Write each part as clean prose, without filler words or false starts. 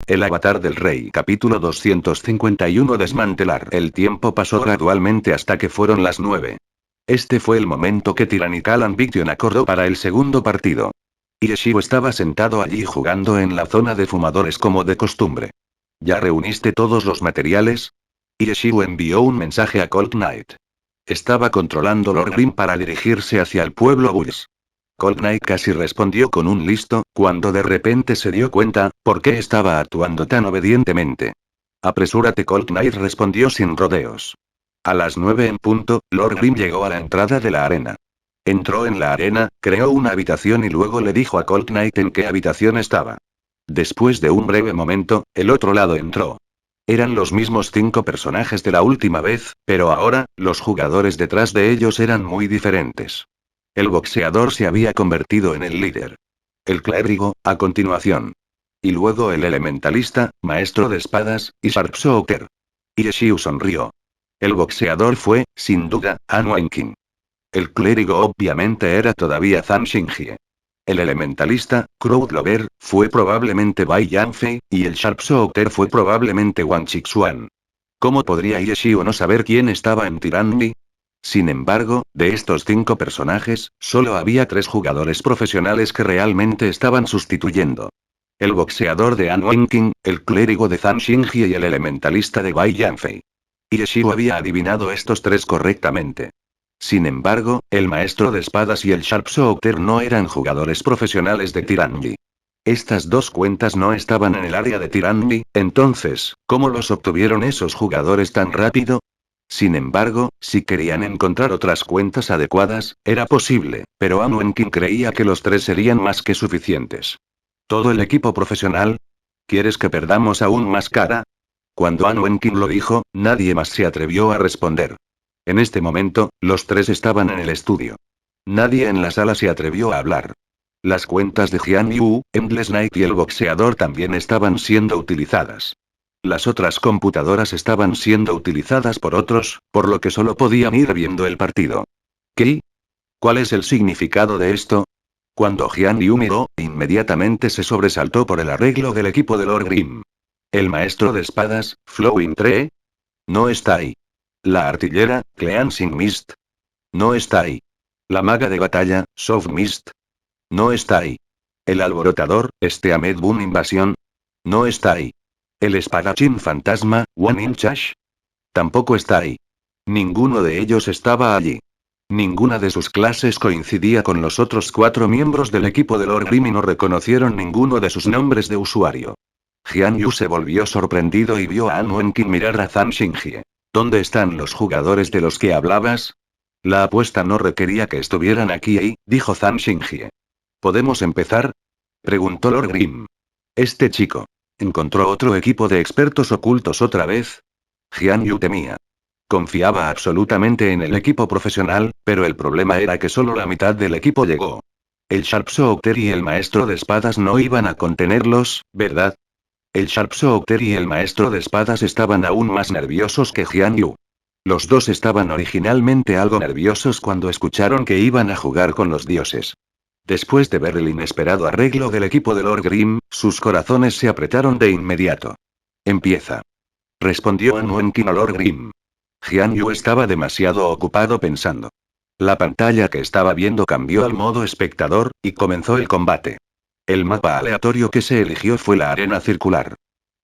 el avatar del rey. Capítulo 251. Desmantelar. El tiempo pasó gradualmente hasta que fueron las 9. Este fue el momento que Tyrannical Ambition acordó para el segundo partido. Yeshivo estaba sentado allí jugando en la zona de fumadores como de costumbre. ¿Ya reuniste todos los materiales? Yeshivo envió un mensaje a Colt Knight. Estaba controlando Lord Grimm para dirigirse hacia el pueblo Bulls. Colt Knight casi respondió con un listo, cuando de repente se dio cuenta, por qué estaba actuando tan obedientemente. Apresúrate, Colt Knight respondió sin rodeos. A las 9 en punto, Lord Grimm llegó a la entrada de la arena. Entró en la arena, creó una habitación y luego le dijo a Colt Knight en qué habitación estaba. Después de un breve momento, el otro lado entró. Eran los mismos 5 personajes de la última vez, pero ahora, los jugadores detrás de ellos eran muy diferentes. El boxeador se había convertido en el líder. El clérigo, a continuación. Y luego el elementalista, maestro de espadas, y Sharpshooter. Yeshiu sonrió. El boxeador fue, sin duda, An Wenkin. El clérigo obviamente era todavía Zhang Xingjie. El elementalista, Crowdlover, fue probablemente Bai Yanfei, y el Sharpshooter fue probablemente Wang Chixuan. ¿Cómo podría Yeshiu no saber quién estaba en Tyranny? Sin embargo, de estos 5 personajes, solo había 3 jugadores profesionales que realmente estaban sustituyendo. El boxeador de An Wenkin, el clérigo de Zhang Xingjie y el elementalista de Bai Yanfei. Yeshiu había adivinado estos 3 correctamente. Sin embargo, el maestro de espadas y el Sharpshooter no eran jugadores profesionales de Tyranny. Estas 2 cuentas no estaban en el área de Tyranny, entonces, ¿cómo los obtuvieron esos jugadores tan rápido? Sin embargo, si querían encontrar otras cuentas adecuadas, era posible, pero An Wenkin creía que los 3 serían más que suficientes. ¿Todo el equipo profesional? ¿Quieres que perdamos aún más cara? Cuando An Wenkin lo dijo, nadie más se atrevió a responder. En este momento, los 3 estaban en el estudio. Nadie en la sala se atrevió a hablar. Las cuentas de Jian Yu, Endless Knight y el boxeador también estaban siendo utilizadas. Las otras computadoras estaban siendo utilizadas por otros, por lo que solo podían ir viendo el partido. ¿Qué? ¿Cuál es el significado de esto? Cuando Jian Yu miró, inmediatamente se sobresaltó por el arreglo del equipo de Lord Grimm. El maestro de espadas, Flowing Tree, no está ahí. La artillera, Cleansing Mist, no está ahí. La maga de batalla, Soft Mist, no está ahí. El alborotador, Steamed Boom Invasion, no está ahí. El espadachín fantasma, One Inch Ash, tampoco está ahí. Ninguno de ellos estaba allí. Ninguna de sus clases coincidía con los otros 4 miembros del equipo de Lord Grimm y no reconocieron ninguno de sus nombres de usuario. Jian Yu se volvió sorprendido y vio a An Wenkin mirar a Zhang Xingjie. ¿Dónde están los jugadores de los que hablabas? La apuesta no requería que estuvieran aquí, dijo Zhang Xingjie. ¿Podemos empezar? Preguntó Lord Grimm. Este chico. ¿Encontró otro equipo de expertos ocultos otra vez? Jian Yu temía. Confiaba absolutamente en el equipo profesional, pero el problema era que solo la mitad del equipo llegó. El Sharpshooter y el maestro de espadas no iban a contenerlos, ¿verdad? El Sharpshooter y el maestro de espadas estaban aún más nerviosos que Jian Yu. Los 2 estaban originalmente algo nerviosos cuando escucharon que iban a jugar con los dioses. Después de ver el inesperado arreglo del equipo de Lord Grimm, sus corazones se apretaron de inmediato. Empieza. Respondió An Wenkin a Lord Grimm. Jian Yu estaba demasiado ocupado pensando. La pantalla que estaba viendo cambió al modo espectador, y comenzó el combate. El mapa aleatorio que se eligió fue la arena circular.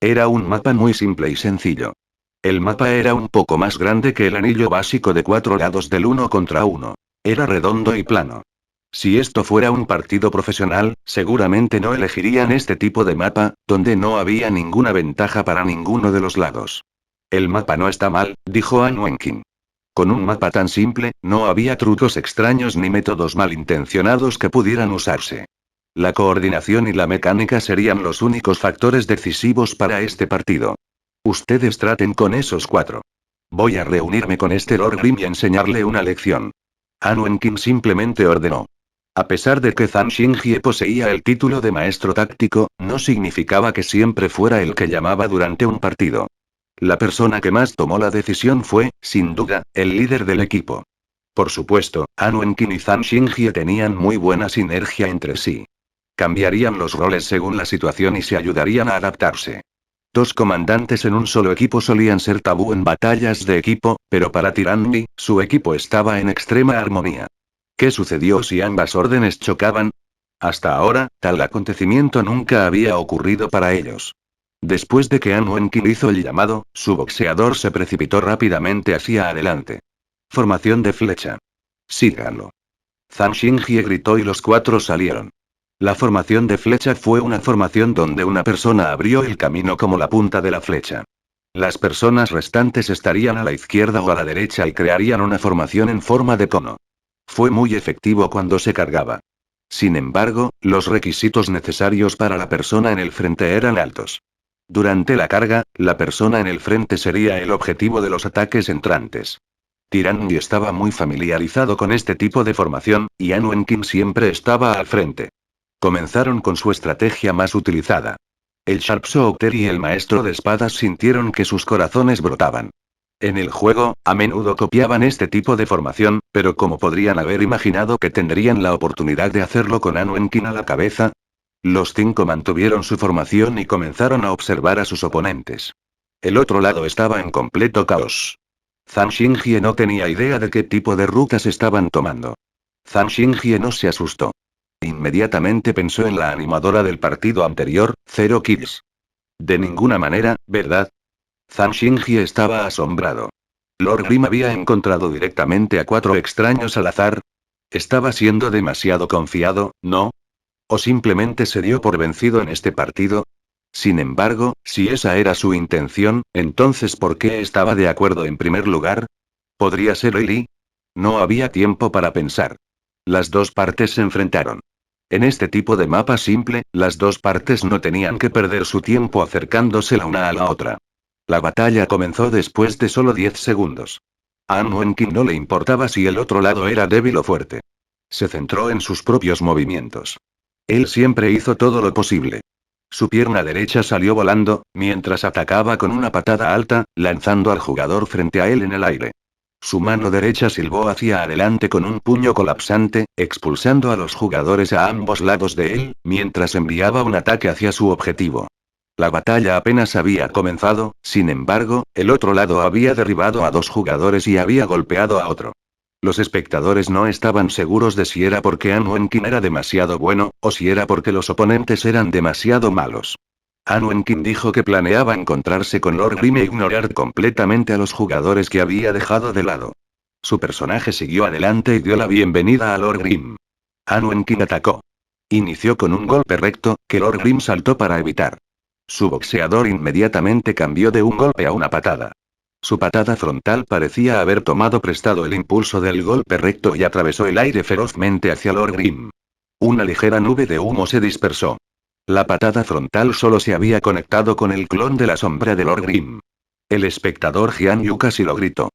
Era un mapa muy simple y sencillo. El mapa era un poco más grande que el anillo básico de 4 lados del 1 contra 1. Era redondo y plano. Si esto fuera un partido profesional, seguramente no elegirían este tipo de mapa, donde no había ninguna ventaja para ninguno de los lados. El mapa no está mal, dijo An Wenkin. Con un mapa tan simple, no había trucos extraños ni métodos malintencionados que pudieran usarse. La coordinación y la mecánica serían los únicos factores decisivos para este partido. Ustedes traten con esos 4. Voy a reunirme con este Lord Grimm y enseñarle una lección. An Wenkin simplemente ordenó. A pesar de que Zhang Xingjie poseía el título de maestro táctico, no significaba que siempre fuera el que llamaba durante un partido. La persona que más tomó la decisión fue, sin duda, el líder del equipo. Por supuesto, An Wenkin y Zhang Xingjie tenían muy buena sinergia entre sí. Cambiarían los roles según la situación y se ayudarían a adaptarse. Dos comandantes en un solo equipo solían ser tabú en batallas de equipo, pero para Tyranny, su equipo estaba en extrema armonía. ¿Qué sucedió si ambas órdenes chocaban? Hasta ahora, tal acontecimiento nunca había ocurrido para ellos. Después de que An Wenqin hizo el llamado, su boxeador se precipitó rápidamente hacia adelante. Formación de flecha. Síganlo. Zhang Xingjie gritó y los cuatro salieron. La formación de flecha fue una formación donde una persona abrió el camino como la punta de la flecha. Las personas restantes estarían a la izquierda o a la derecha y crearían una formación en forma de cono. Fue muy efectivo cuando se cargaba. Sin embargo, los requisitos necesarios para la persona en el frente eran altos. Durante la carga, la persona en el frente sería el objetivo de los ataques entrantes. Tyranny estaba muy familiarizado con este tipo de formación, y An Wenqin siempre estaba al frente. Comenzaron con su estrategia más utilizada. El Sharpshooter y el maestro de espadas sintieron que sus corazones brotaban. En el juego, a menudo copiaban este tipo de formación, pero ¿cómo podrían haber imaginado que tendrían la oportunidad de hacerlo con An Wenqin a la cabeza? Los cinco mantuvieron su formación y comenzaron a observar a sus oponentes. El otro lado estaba en completo caos. Zhang Xingjie no tenía idea de qué tipo de rutas estaban tomando. Zhang Xingjie no se asustó. Inmediatamente pensó en la animadora del partido anterior, Zero Kills. De ninguna manera, ¿verdad? Zhang Xingjie estaba asombrado. Lord Grim había encontrado directamente a 4 extraños al azar. ¿Estaba siendo demasiado confiado, no? ¿O simplemente se dio por vencido en este partido? Sin embargo, si esa era su intención, entonces ¿por qué estaba de acuerdo en primer lugar? ¿Podría ser Eli? No había tiempo para pensar. Las dos partes se enfrentaron. En este tipo de mapa simple, las dos partes no tenían que perder su tiempo acercándose la una a la otra. La batalla comenzó después de solo 10 segundos. A An Wenqin no le importaba si el otro lado era débil o fuerte. Se centró en sus propios movimientos. Él siempre hizo todo lo posible. Su pierna derecha salió volando, mientras atacaba con una patada alta, lanzando al jugador frente a él en el aire. Su mano derecha silbó hacia adelante con un puño colapsante, expulsando a los jugadores a ambos lados de él, mientras enviaba un ataque hacia su objetivo. La batalla apenas había comenzado, sin embargo, el otro lado había derribado a 2 jugadores y había golpeado a otro. Los espectadores no estaban seguros de si era porque An Wenqin era demasiado bueno, o si era porque los oponentes eran demasiado malos. An Wenqin dijo que planeaba encontrarse con Lord Grim e ignorar completamente a los jugadores que había dejado de lado. Su personaje siguió adelante y dio la bienvenida a Lord Grim. An Wenqin atacó. Inició con un golpe recto, que Lord Grim saltó para evitar. Su boxeador inmediatamente cambió de un golpe a una patada. Su patada frontal parecía haber tomado prestado el impulso del golpe recto y atravesó el aire ferozmente hacia Lord Grim. Una ligera nube de humo se dispersó. La patada frontal solo se había conectado con el clon de la sombra de Lord Grim. El espectador Jian Yu casi lo gritó.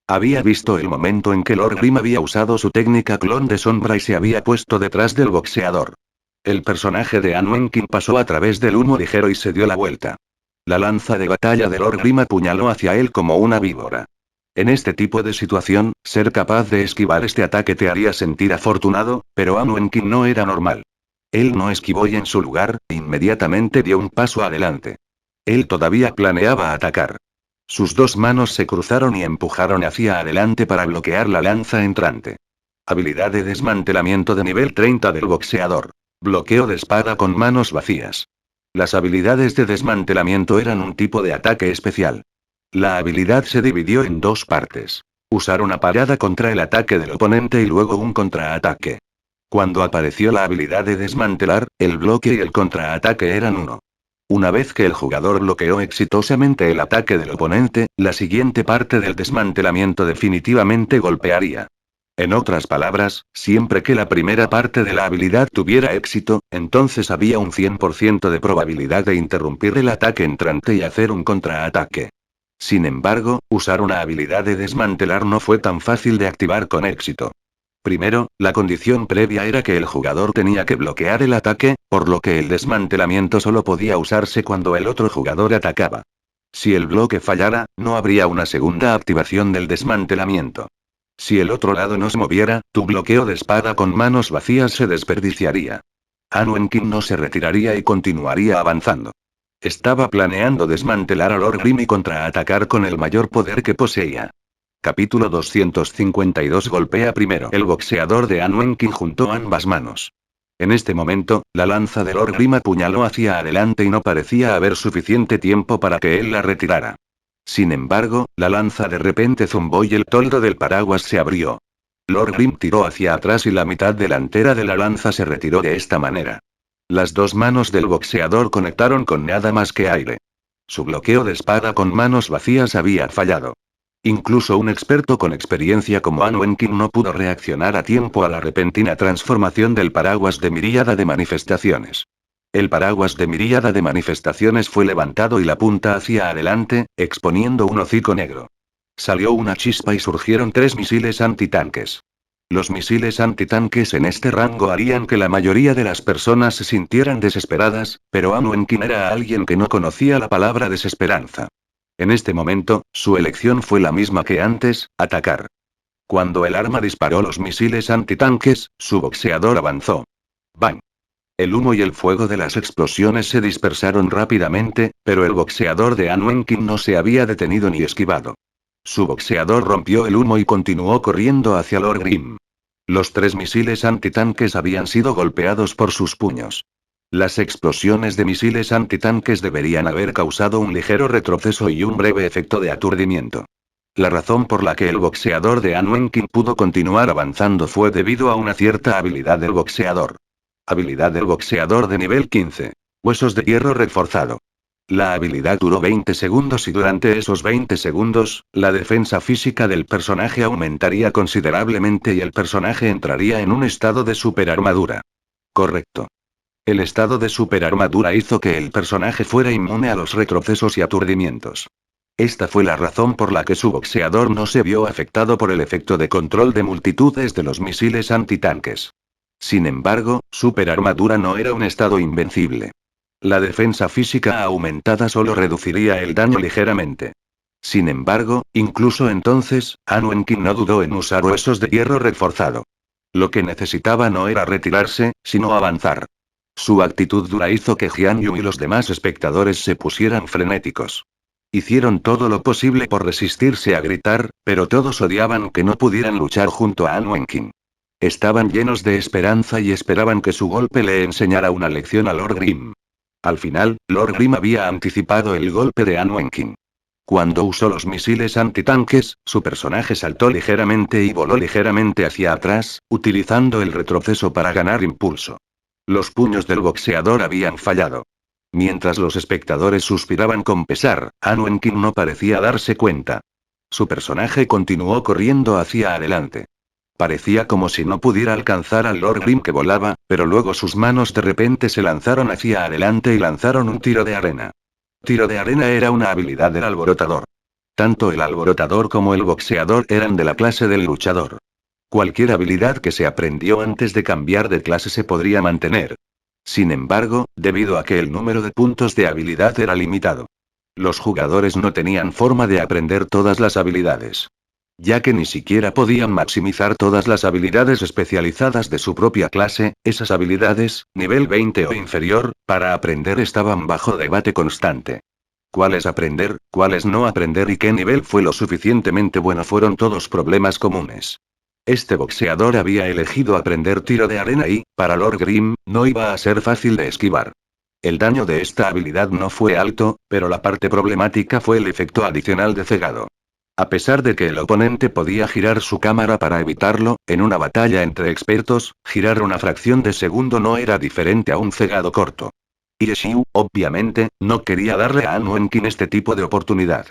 Había visto el momento en que Lord Grim había usado su técnica clon de sombra y se había puesto detrás del boxeador. El personaje de An Wenqin pasó a través del humo ligero y se dio la vuelta. La lanza de batalla de Lord Grim apuñaló hacia él como una víbora. En este tipo de situación, ser capaz de esquivar este ataque te haría sentir afortunado, pero An Wenqin no era normal. Él no esquivó y en su lugar, inmediatamente dio un paso adelante. Él todavía planeaba atacar. Sus 2 manos se cruzaron y empujaron hacia adelante para bloquear la lanza entrante. Habilidad de desmantelamiento de nivel 30 del boxeador. Bloqueo de espada con manos vacías. Las habilidades de desmantelamiento eran un tipo de ataque especial. La habilidad se dividió en 2 partes. Usar una parada contra el ataque del oponente y luego un contraataque. Cuando apareció la habilidad de desmantelar, el bloque y el contraataque eran uno. Una vez que el jugador bloqueó exitosamente el ataque del oponente, la siguiente parte del desmantelamiento definitivamente golpearía. En otras palabras, siempre que la primera parte de la habilidad tuviera éxito, entonces había un 100% de probabilidad de interrumpir el ataque entrante y hacer un contraataque. Sin embargo, usar una habilidad de desmantelar no fue tan fácil de activar con éxito. Primero, la condición previa era que el jugador tenía que bloquear el ataque, por lo que el desmantelamiento solo podía usarse cuando el otro jugador atacaba. Si el bloque fallara, no habría una segunda activación del desmantelamiento. Si el otro lado no se moviera, tu bloqueo de espada con manos vacías se desperdiciaría. An Wenqin no se retiraría y continuaría avanzando. Estaba planeando desmantelar a Lord Grimm y contraatacar con el mayor poder que poseía. Capítulo 252. Golpea primero. El boxeador de Anwenkin juntó ambas manos. En este momento, la lanza de Lord Grimm apuñaló hacia adelante y no parecía haber suficiente tiempo para que él la retirara. Sin embargo, la lanza de repente zumbó y el toldo del paraguas se abrió. Lord Grimm tiró hacia atrás y la mitad delantera de la lanza se retiró de esta manera. Las dos manos del boxeador conectaron con nada más que aire. Su bloqueo de espada con manos vacías había fallado. Incluso un experto con experiencia como Anwenkin no pudo reaccionar a tiempo a la repentina transformación del paraguas de miríada de manifestaciones. El paraguas de miríada de manifestaciones fue levantado y la punta hacia adelante, exponiendo un hocico negro. Salió una chispa y surgieron 3 misiles antitanques. Los misiles antitanques en este rango harían que la mayoría de las personas se sintieran desesperadas, pero Anwenkin era alguien que no conocía la palabra desesperanza. En este momento, su elección fue la misma que antes, atacar. Cuando el arma disparó los misiles antitanques, su boxeador avanzó. ¡Bang! El humo y el fuego de las explosiones se dispersaron rápidamente, pero el boxeador de Anwenkin no se había detenido ni esquivado. Su boxeador rompió el humo y continuó corriendo hacia Lord Grimm. Los 3 misiles antitanques habían sido golpeados por sus puños. Las explosiones de misiles antitanques deberían haber causado un ligero retroceso y un breve efecto de aturdimiento. La razón por la que el boxeador de Anwenkin pudo continuar avanzando fue debido a una cierta habilidad del boxeador. Habilidad del boxeador de nivel 15. Huesos de hierro reforzado. La habilidad duró 20 segundos y durante esos 20 segundos, la defensa física del personaje aumentaría considerablemente y el personaje entraría en un estado de superarmadura. Correcto. El estado de superarmadura hizo que el personaje fuera inmune a los retrocesos y aturdimientos. Esta fue la razón por la que su boxeador no se vio afectado por el efecto de control de multitudes de los misiles antitanques. Sin embargo, superarmadura no era un estado invencible. La defensa física aumentada solo reduciría el daño ligeramente. Sin embargo, incluso entonces, Anwenkin no dudó en usar huesos de hierro reforzado. Lo que necesitaba no era retirarse, sino avanzar. Su actitud dura hizo que Jian Yu y los demás espectadores se pusieran frenéticos. Hicieron todo lo posible por resistirse a gritar, pero todos odiaban que no pudieran luchar junto a Anwenkin. Estaban llenos de esperanza y esperaban que su golpe le enseñara una lección a Lord Grimm. Al final, Lord Grimm había anticipado el golpe de Anwenkin. Cuando usó los misiles antitanques, su personaje saltó ligeramente y voló ligeramente hacia atrás, utilizando el retroceso para ganar impulso. Los puños del boxeador habían fallado. Mientras los espectadores suspiraban con pesar, Anwenkin no parecía darse cuenta. Su personaje continuó corriendo hacia adelante. Parecía como si no pudiera alcanzar al Lord Grimm que volaba, pero luego sus manos de repente se lanzaron hacia adelante y lanzaron un tiro de arena. Tiro de arena era una habilidad del alborotador. Tanto el alborotador como el boxeador eran de la clase del luchador. Cualquier habilidad que se aprendió antes de cambiar de clase se podría mantener. Sin embargo, debido a que el número de puntos de habilidad era limitado. Los jugadores no tenían forma de aprender todas las habilidades. Ya que ni siquiera podían maximizar todas las habilidades especializadas de su propia clase, esas habilidades, nivel 20 o inferior, para aprender estaban bajo debate constante. ¿Cuáles aprender, cuáles no aprender y qué nivel fue lo suficientemente bueno fueron todos problemas comunes? Este boxeador había elegido aprender tiro de arena y, para Lord Grimm, no iba a ser fácil de esquivar. El daño de esta habilidad no fue alto, pero la parte problemática fue el efecto adicional de cegado. A pesar de que el oponente podía girar su cámara para evitarlo, en una batalla entre expertos, girar una fracción de segundo no era diferente a un cegado corto. Y Xiu, obviamente, no quería darle a Anwenkin este tipo de oportunidad.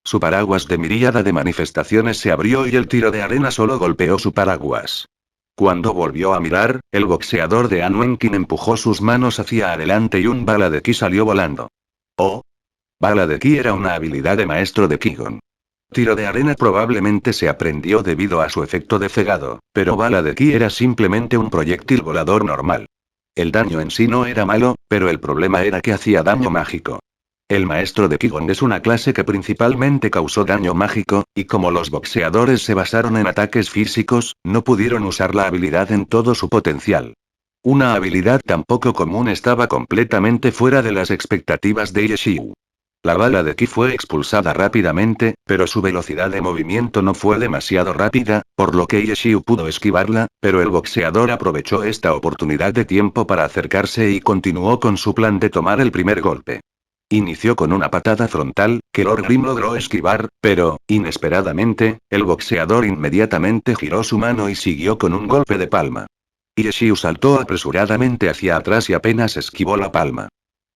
Su paraguas de miríada de manifestaciones se abrió y el tiro de arena solo golpeó su paraguas. Cuando volvió a mirar, el boxeador de Anwenkin empujó sus manos hacia adelante y un bala de ki salió volando. Oh. Bala de ki era una habilidad de maestro de Kigon. Tiro de arena probablemente se aprendió debido a su efecto de cegado, pero bala de ki era simplemente un proyectil volador normal. El daño en sí no era malo, pero el problema era que hacía daño mágico. El maestro de Kigon es una clase que principalmente causó daño mágico, y como los boxeadores se basaron en ataques físicos, no pudieron usar la habilidad en todo su potencial. Una habilidad tan poco común estaba completamente fuera de las expectativas de Yeshiu. La bala de ki fue expulsada rápidamente, pero su velocidad de movimiento no fue demasiado rápida, por lo que Yeshiu pudo esquivarla, pero el boxeador aprovechó esta oportunidad de tiempo para acercarse y continuó con su plan de tomar el primer golpe. Inició con una patada frontal, que Lord Grim logró esquivar, pero, inesperadamente, el boxeador inmediatamente giró su mano y siguió con un golpe de palma. Yeshiu saltó apresuradamente hacia atrás y apenas esquivó la palma.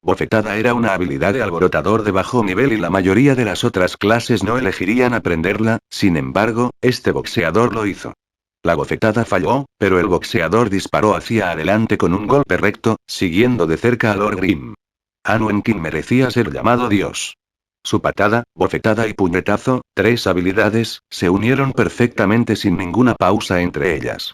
Bofetada era una habilidad de alborotador de bajo nivel y la mayoría de las otras clases no elegirían aprenderla, sin embargo, este boxeador lo hizo. La bofetada falló, pero el boxeador disparó hacia adelante con un golpe recto, siguiendo de cerca a Lord Grim. Anwenkin merecía ser llamado Dios. Su patada, bofetada y puñetazo, 3 habilidades, se unieron perfectamente sin ninguna pausa entre ellas.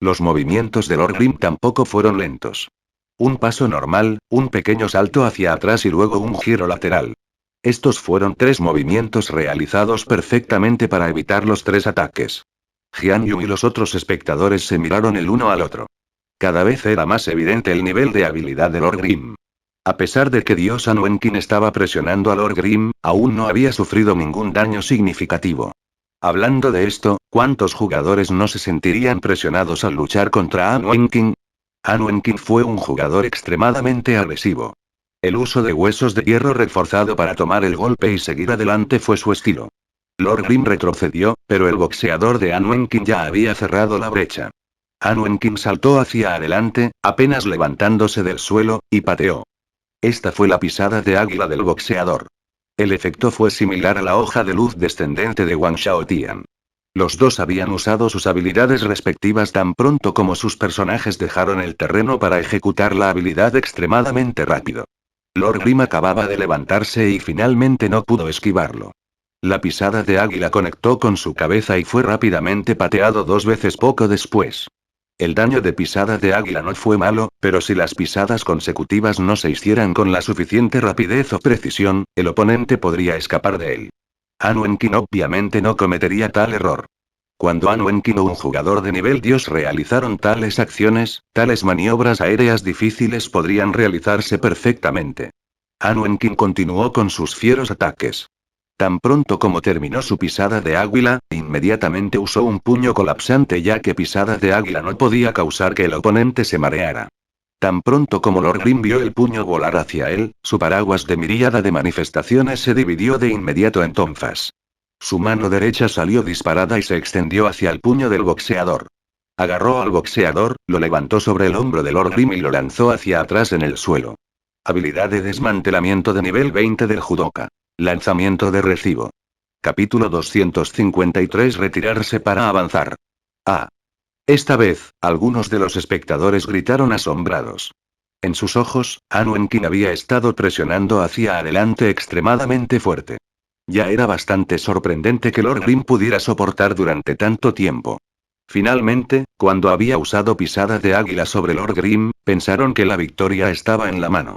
Los movimientos de Lord Grim tampoco fueron lentos. Un paso normal, un pequeño salto hacia atrás y luego un giro lateral. Estos fueron 3 movimientos realizados perfectamente para evitar los 3 ataques. Jian Yu y los otros espectadores se miraron el uno al otro. Cada vez era más evidente el nivel de habilidad de Lord Grim. A pesar de que Dios Anwenkin estaba presionando a Lord Grim, aún no había sufrido ningún daño significativo. Hablando de esto, ¿cuántos jugadores no se sentirían presionados al luchar contra Anwenkin? Anwenkin fue un jugador extremadamente agresivo. El uso de huesos de hierro reforzado para tomar el golpe y seguir adelante fue su estilo. Lord Grim retrocedió, pero el boxeador de Anwenkin ya había cerrado la brecha. Anwenkin saltó hacia adelante, apenas levantándose del suelo, y pateó. Esta fue la pisada de águila del boxeador. El efecto fue similar a la hoja de luz descendente de Wang Xiaotian. Los dos habían usado sus habilidades respectivas tan pronto como sus personajes dejaron el terreno para ejecutar la habilidad extremadamente rápido. Lord Grim acababa de levantarse y finalmente no pudo esquivarlo. La pisada de águila conectó con su cabeza y fue rápidamente pateado 2 veces poco después. El daño de pisada de águila no fue malo, pero si las pisadas consecutivas no se hicieran con la suficiente rapidez o precisión, el oponente podría escapar de él. Anwenkin obviamente no cometería tal error. Cuando Anwenkin o un jugador de nivel Dios realizaron tales acciones, tales maniobras aéreas difíciles podrían realizarse perfectamente. Anwenkin continuó con sus fieros ataques. Tan pronto como terminó su pisada de águila, inmediatamente usó un puño colapsante ya que pisada de águila no podía causar que el oponente se mareara. Tan pronto como Lord Grim vio el puño volar hacia él, su paraguas de miríada de manifestaciones se dividió de inmediato en tonfas. Su mano derecha salió disparada y se extendió hacia el puño del boxeador. Agarró al boxeador, lo levantó sobre el hombro de Lord Grim y lo lanzó hacia atrás en el suelo. Habilidad de desmantelamiento de nivel 20 del judoka. Lanzamiento de recibo. Capítulo 253. Retirarse para avanzar. Esta vez, algunos de los espectadores gritaron asombrados. En sus ojos, Anwenkin había estado presionando hacia adelante extremadamente fuerte. Ya era bastante sorprendente que Lord Grim pudiera soportar durante tanto tiempo. Finalmente, cuando había usado pisada de águila sobre Lord Grim, pensaron que la victoria estaba en la mano.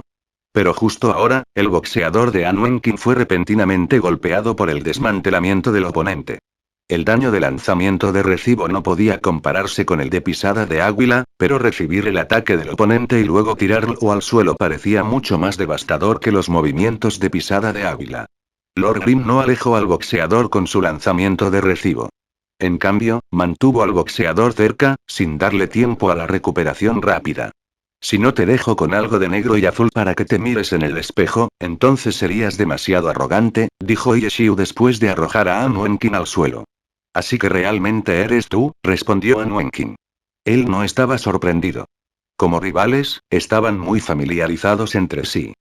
Pero justo ahora, el boxeador de Anwenkin fue repentinamente golpeado por el desmantelamiento del oponente. El daño de lanzamiento de recibo no podía compararse con el de pisada de águila, pero recibir el ataque del oponente y luego tirarlo al suelo parecía mucho más devastador que los movimientos de pisada de águila. Lord Grim no alejó al boxeador con su lanzamiento de recibo. En cambio, mantuvo al boxeador cerca, sin darle tiempo a la recuperación rápida. Si no te dejo con algo de negro y azul para que te mires en el espejo, entonces serías demasiado arrogante, dijo Yeshiu después de arrojar a Anwenkin al suelo. Así que realmente eres tú, respondió Anwenkin. Él no estaba sorprendido. Como rivales, estaban muy familiarizados entre sí.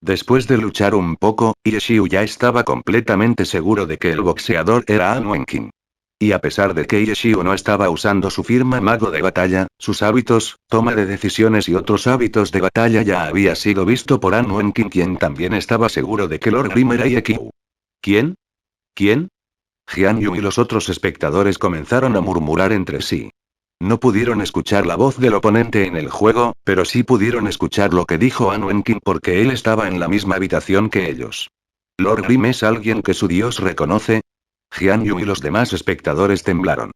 Después de luchar un poco, Yeshiu ya estaba completamente seguro de que el boxeador era Anwenkin. Y a pesar de que Yeshiu no estaba usando su firma mago de batalla, sus hábitos, toma de decisiones y otros hábitos de batalla ya había sido visto por Anwenkin, quien también estaba seguro de que Lord Grim era Yeshiu. ¿Quién? ¿Quién? Jian Yu y los otros espectadores comenzaron a murmurar entre sí. No pudieron escuchar la voz del oponente en el juego, pero sí pudieron escuchar lo que dijo Anwenkin porque él estaba en la misma habitación que ellos. ¿Lord Grim es alguien que su dios reconoce? Jian Yu y los demás espectadores temblaron.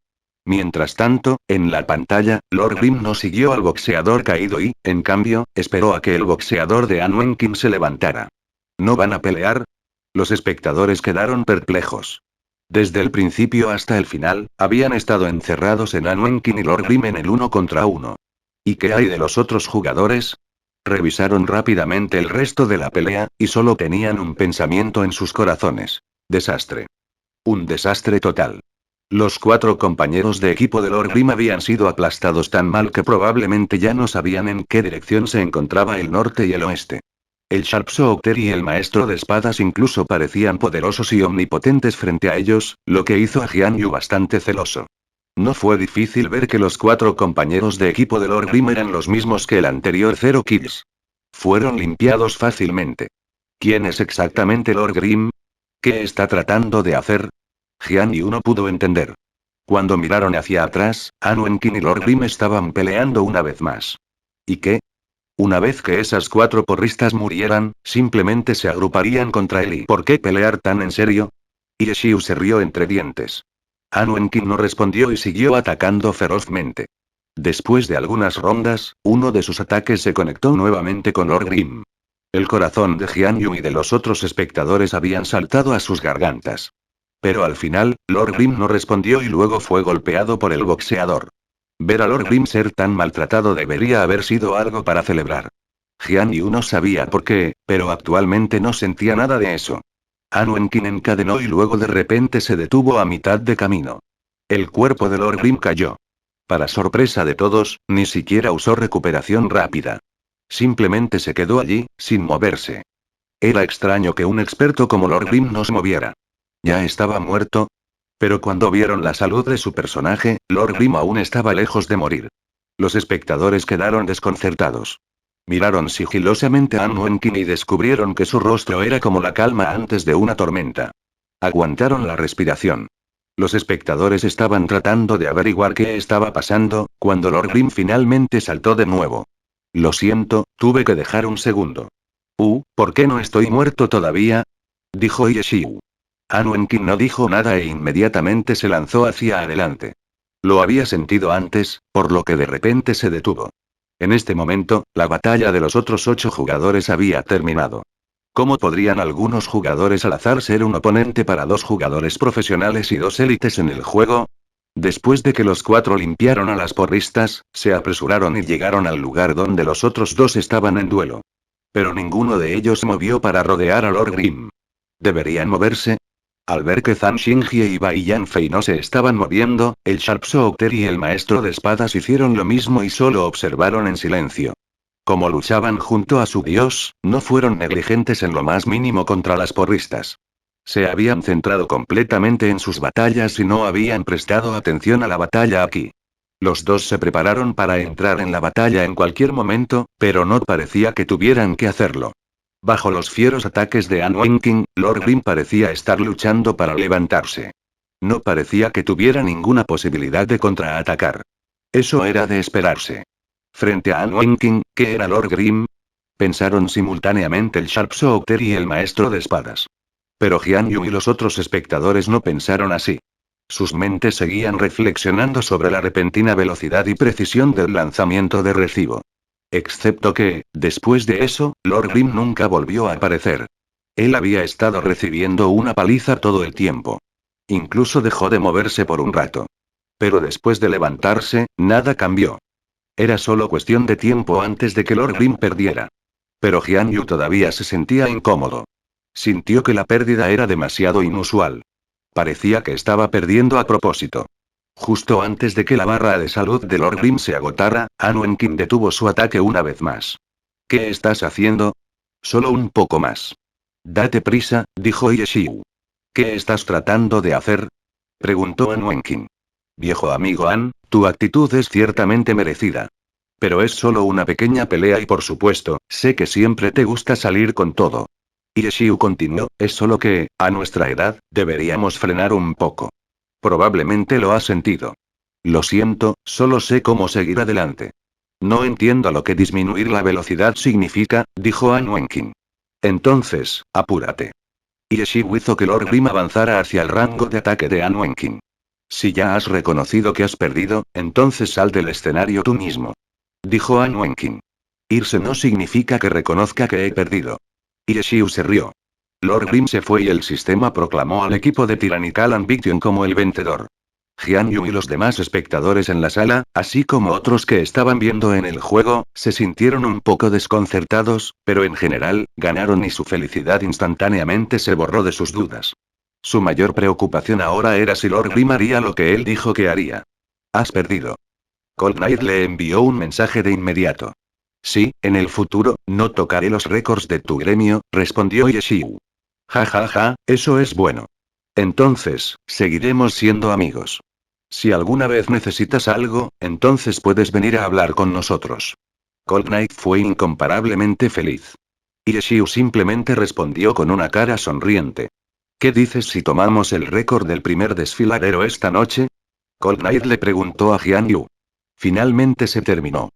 Mientras tanto, en la pantalla, Lord Grim no siguió al boxeador caído y, en cambio, esperó a que el boxeador de An Wenkin se levantara. ¿No van a pelear? Los espectadores quedaron perplejos. Desde el principio hasta el final, habían estado encerrados en An Wenkin y Lord Grim en el 1 contra 1. ¿Y qué hay de los otros jugadores? Revisaron rápidamente el resto de la pelea, y solo tenían un pensamiento en sus corazones. Desastre. Un desastre total. Los 4 compañeros de equipo de Lord Grim habían sido aplastados tan mal que probablemente ya no sabían en qué dirección se encontraba el norte y el oeste. El Sharpshooter y el maestro de espadas incluso parecían poderosos y omnipotentes frente a ellos, lo que hizo a Jian Yu bastante celoso. No fue difícil ver que los 4 compañeros de equipo de Lord Grim eran los mismos que el anterior Zero Kills. Fueron limpiados fácilmente. ¿Quién es exactamente Lord Grim? ¿Qué está tratando de hacer? Jian Yu no pudo entender. Cuando miraron hacia atrás, An Wenkin y Lord Grim estaban peleando una vez más. ¿Y qué? Una vez que esas 4 porristas murieran, simplemente se agruparían contra él. ¿Y por qué pelear tan en serio? Yeshiu se rió entre dientes. An Wenkin no respondió y siguió atacando ferozmente. Después de algunas rondas, uno de sus ataques se conectó nuevamente con Lord Grim. El corazón de Jian Yu y de los otros espectadores habían saltado a sus gargantas. Pero al final, Lord Grim no respondió y luego fue golpeado por el boxeador. Ver a Lord Grim ser tan maltratado debería haber sido algo para celebrar. Jian Yu no sabía por qué, pero actualmente no sentía nada de eso. An Wenkin encadenó y luego de repente se detuvo a mitad de camino. El cuerpo de Lord Grim cayó. Para sorpresa de todos, ni siquiera usó recuperación rápida. Simplemente se quedó allí, sin moverse. Era extraño que un experto como Lord Grim no se moviera. ¿Ya estaba muerto? Pero cuando vieron la salud de su personaje, Lord Grim aún estaba lejos de morir. Los espectadores quedaron desconcertados. Miraron sigilosamente a An Wenkin y descubrieron que su rostro era como la calma antes de una tormenta. Aguantaron la respiración. Los espectadores estaban tratando de averiguar qué estaba pasando, cuando Lord Grim finalmente saltó de nuevo. Lo siento, tuve que dejar un segundo. ¿Por qué no estoy muerto todavía? Dijo Yeshiu. An Wenkin no dijo nada e inmediatamente se lanzó hacia adelante. Lo había sentido antes, por lo que de repente se detuvo. En este momento, la batalla de los otros 8 jugadores había terminado. ¿Cómo podrían algunos jugadores al azar ser un oponente para 2 jugadores profesionales y 2 élites en el juego? Después de que los 4 limpiaron a las porristas, se apresuraron y llegaron al lugar donde los otros 2 estaban en duelo. Pero ninguno de ellos se movió para rodear a Lord Grim. ¿Deberían moverse? Al ver que Zhang Xingjie y Bai Yanfei no se estaban moviendo, el Sharpshooter y el maestro de espadas hicieron lo mismo y solo observaron en silencio. Como luchaban junto a su dios, no fueron negligentes en lo más mínimo contra las porristas. Se habían centrado completamente en sus batallas y no habían prestado atención a la batalla aquí. Los 2 se prepararon para entrar en la batalla en cualquier momento, pero no parecía que tuvieran que hacerlo. Bajo los fieros ataques de An Wenkin, Lord Grim parecía estar luchando para levantarse. No parecía que tuviera ninguna posibilidad de contraatacar. Eso era de esperarse. Frente a An Wenkin, ¿qué era Lord Grim? Pensaron simultáneamente el Sharpshooter y el maestro de espadas. Pero Jian Yu y los otros espectadores no pensaron así. Sus mentes seguían reflexionando sobre la repentina velocidad y precisión del lanzamiento de recibo. Excepto que, después de eso, Lord Grim nunca volvió a aparecer. Él había estado recibiendo una paliza todo el tiempo. Incluso dejó de moverse por un rato. Pero después de levantarse, nada cambió. Era solo cuestión de tiempo antes de que Lord Grim perdiera. Pero Jian Yu todavía se sentía incómodo. Sintió que la pérdida era demasiado inusual. Parecía que estaba perdiendo a propósito. Justo antes de que la barra de salud de Lord Grim se agotara, An Wenkin detuvo su ataque una vez más. ¿Qué estás haciendo? Solo un poco más. Date prisa, dijo Yeshiu. ¿Qué estás tratando de hacer? Preguntó An Wenkin. Viejo amigo An, tu actitud es ciertamente merecida. Pero es solo una pequeña pelea y por supuesto, sé que siempre te gusta salir con todo. Yeshiu continuó, es solo que, a nuestra edad, deberíamos frenar un poco. Probablemente lo has sentido. Lo siento, solo sé cómo seguir adelante. No entiendo lo que disminuir la velocidad significa, dijo An Wenkin. Entonces, apúrate. Yeshiu hizo que Lord Grim avanzara hacia el rango de ataque de An Wenkin. Si ya has reconocido que has perdido, entonces sal del escenario tú mismo. Dijo An Wenkin. Irse no significa que reconozca que he perdido. Yeshiu se rió. Lord Grimm se fue y el sistema proclamó al equipo de Tyrannical Ambition como el vencedor. Jian Yu y los demás espectadores en la sala, así como otros que estaban viendo en el juego, se sintieron un poco desconcertados, pero en general, ganaron y su felicidad instantáneamente se borró de sus dudas. Su mayor preocupación ahora era si Lord Grimm haría lo que él dijo que haría. Has perdido. Cold Knight le envió un mensaje de inmediato. Sí, en el futuro, no tocaré los récords de tu gremio, respondió Yeshiu. Ja ja ja, eso es bueno. Entonces, seguiremos siendo amigos. Si alguna vez necesitas algo, entonces puedes venir a hablar con nosotros. Cold Knight fue incomparablemente feliz. Yeshiu simplemente respondió con una cara sonriente. ¿Qué dices si tomamos el récord del primer desfiladero esta noche? Cold Knight le preguntó a Jian Yu. Finalmente se terminó.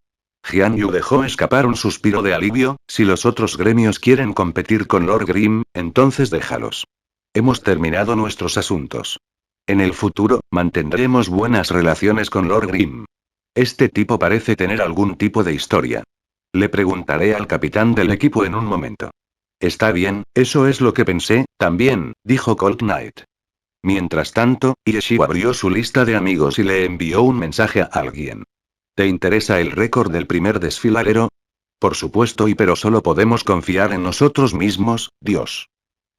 Jian Yu dejó escapar un suspiro de alivio. Si los otros gremios quieren competir con Lord Grimm, entonces déjalos. Hemos terminado nuestros asuntos. En el futuro, mantendremos buenas relaciones con Lord Grimm. Este tipo parece tener algún tipo de historia. Le preguntaré al capitán del equipo en un momento. Está bien, eso es lo que pensé, también, dijo Cold Knight. Mientras tanto, Yeshiu abrió su lista de amigos y le envió un mensaje a alguien. ¿Te interesa el récord del primer desfiladero? Por supuesto, pero solo podemos confiar en nosotros mismos, Dios.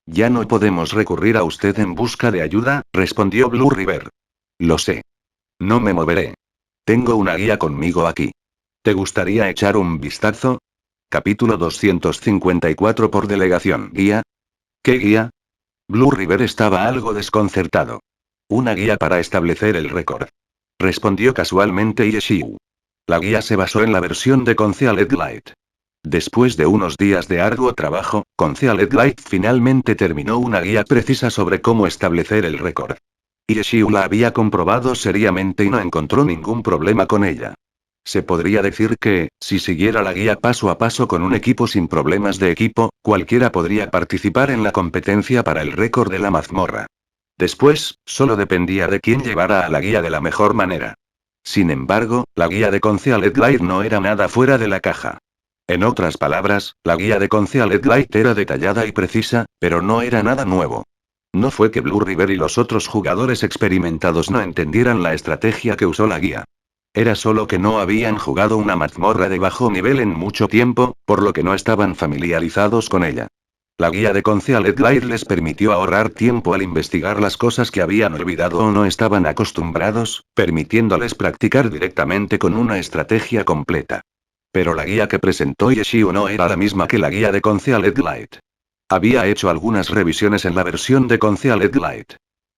Ya no podemos recurrir a usted en busca de ayuda, respondió Blue River. Lo sé. No me moveré. Tengo una guía conmigo aquí. ¿Te gustaría echar un vistazo? Capítulo 254 por delegación. ¿Guía? ¿Qué guía? Blue River estaba algo desconcertado. Una guía para establecer el récord. Respondió casualmente Yeshiu. La guía se basó en la versión de Concealed Light. Después de unos días de arduo trabajo, Concealed Light finalmente terminó una guía precisa sobre cómo establecer el récord. Yeshiu la había comprobado seriamente y no encontró ningún problema con ella. Se podría decir que, si siguiera la guía paso a paso con un equipo sin problemas de equipo, cualquiera podría participar en la competencia para el récord de la mazmorra. Después, solo dependía de quién llevara a la guía de la mejor manera. Sin embargo, la guía de Concealed Light no era nada fuera de la caja. En otras palabras, la guía de Concealed Light era detallada y precisa, pero no era nada nuevo. No fue que Blue River y los otros jugadores experimentados no entendieran la estrategia que usó la guía. Era solo que no habían jugado una mazmorra de bajo nivel en mucho tiempo, por lo que no estaban familiarizados con ella. La guía de Concealed Light les permitió ahorrar tiempo al investigar las cosas que habían olvidado o no estaban acostumbrados, permitiéndoles practicar directamente con una estrategia completa. Pero la guía que presentó Yeshiu no era la misma que la guía de Concealed Light. Había hecho algunas revisiones en la versión de Concealed Light.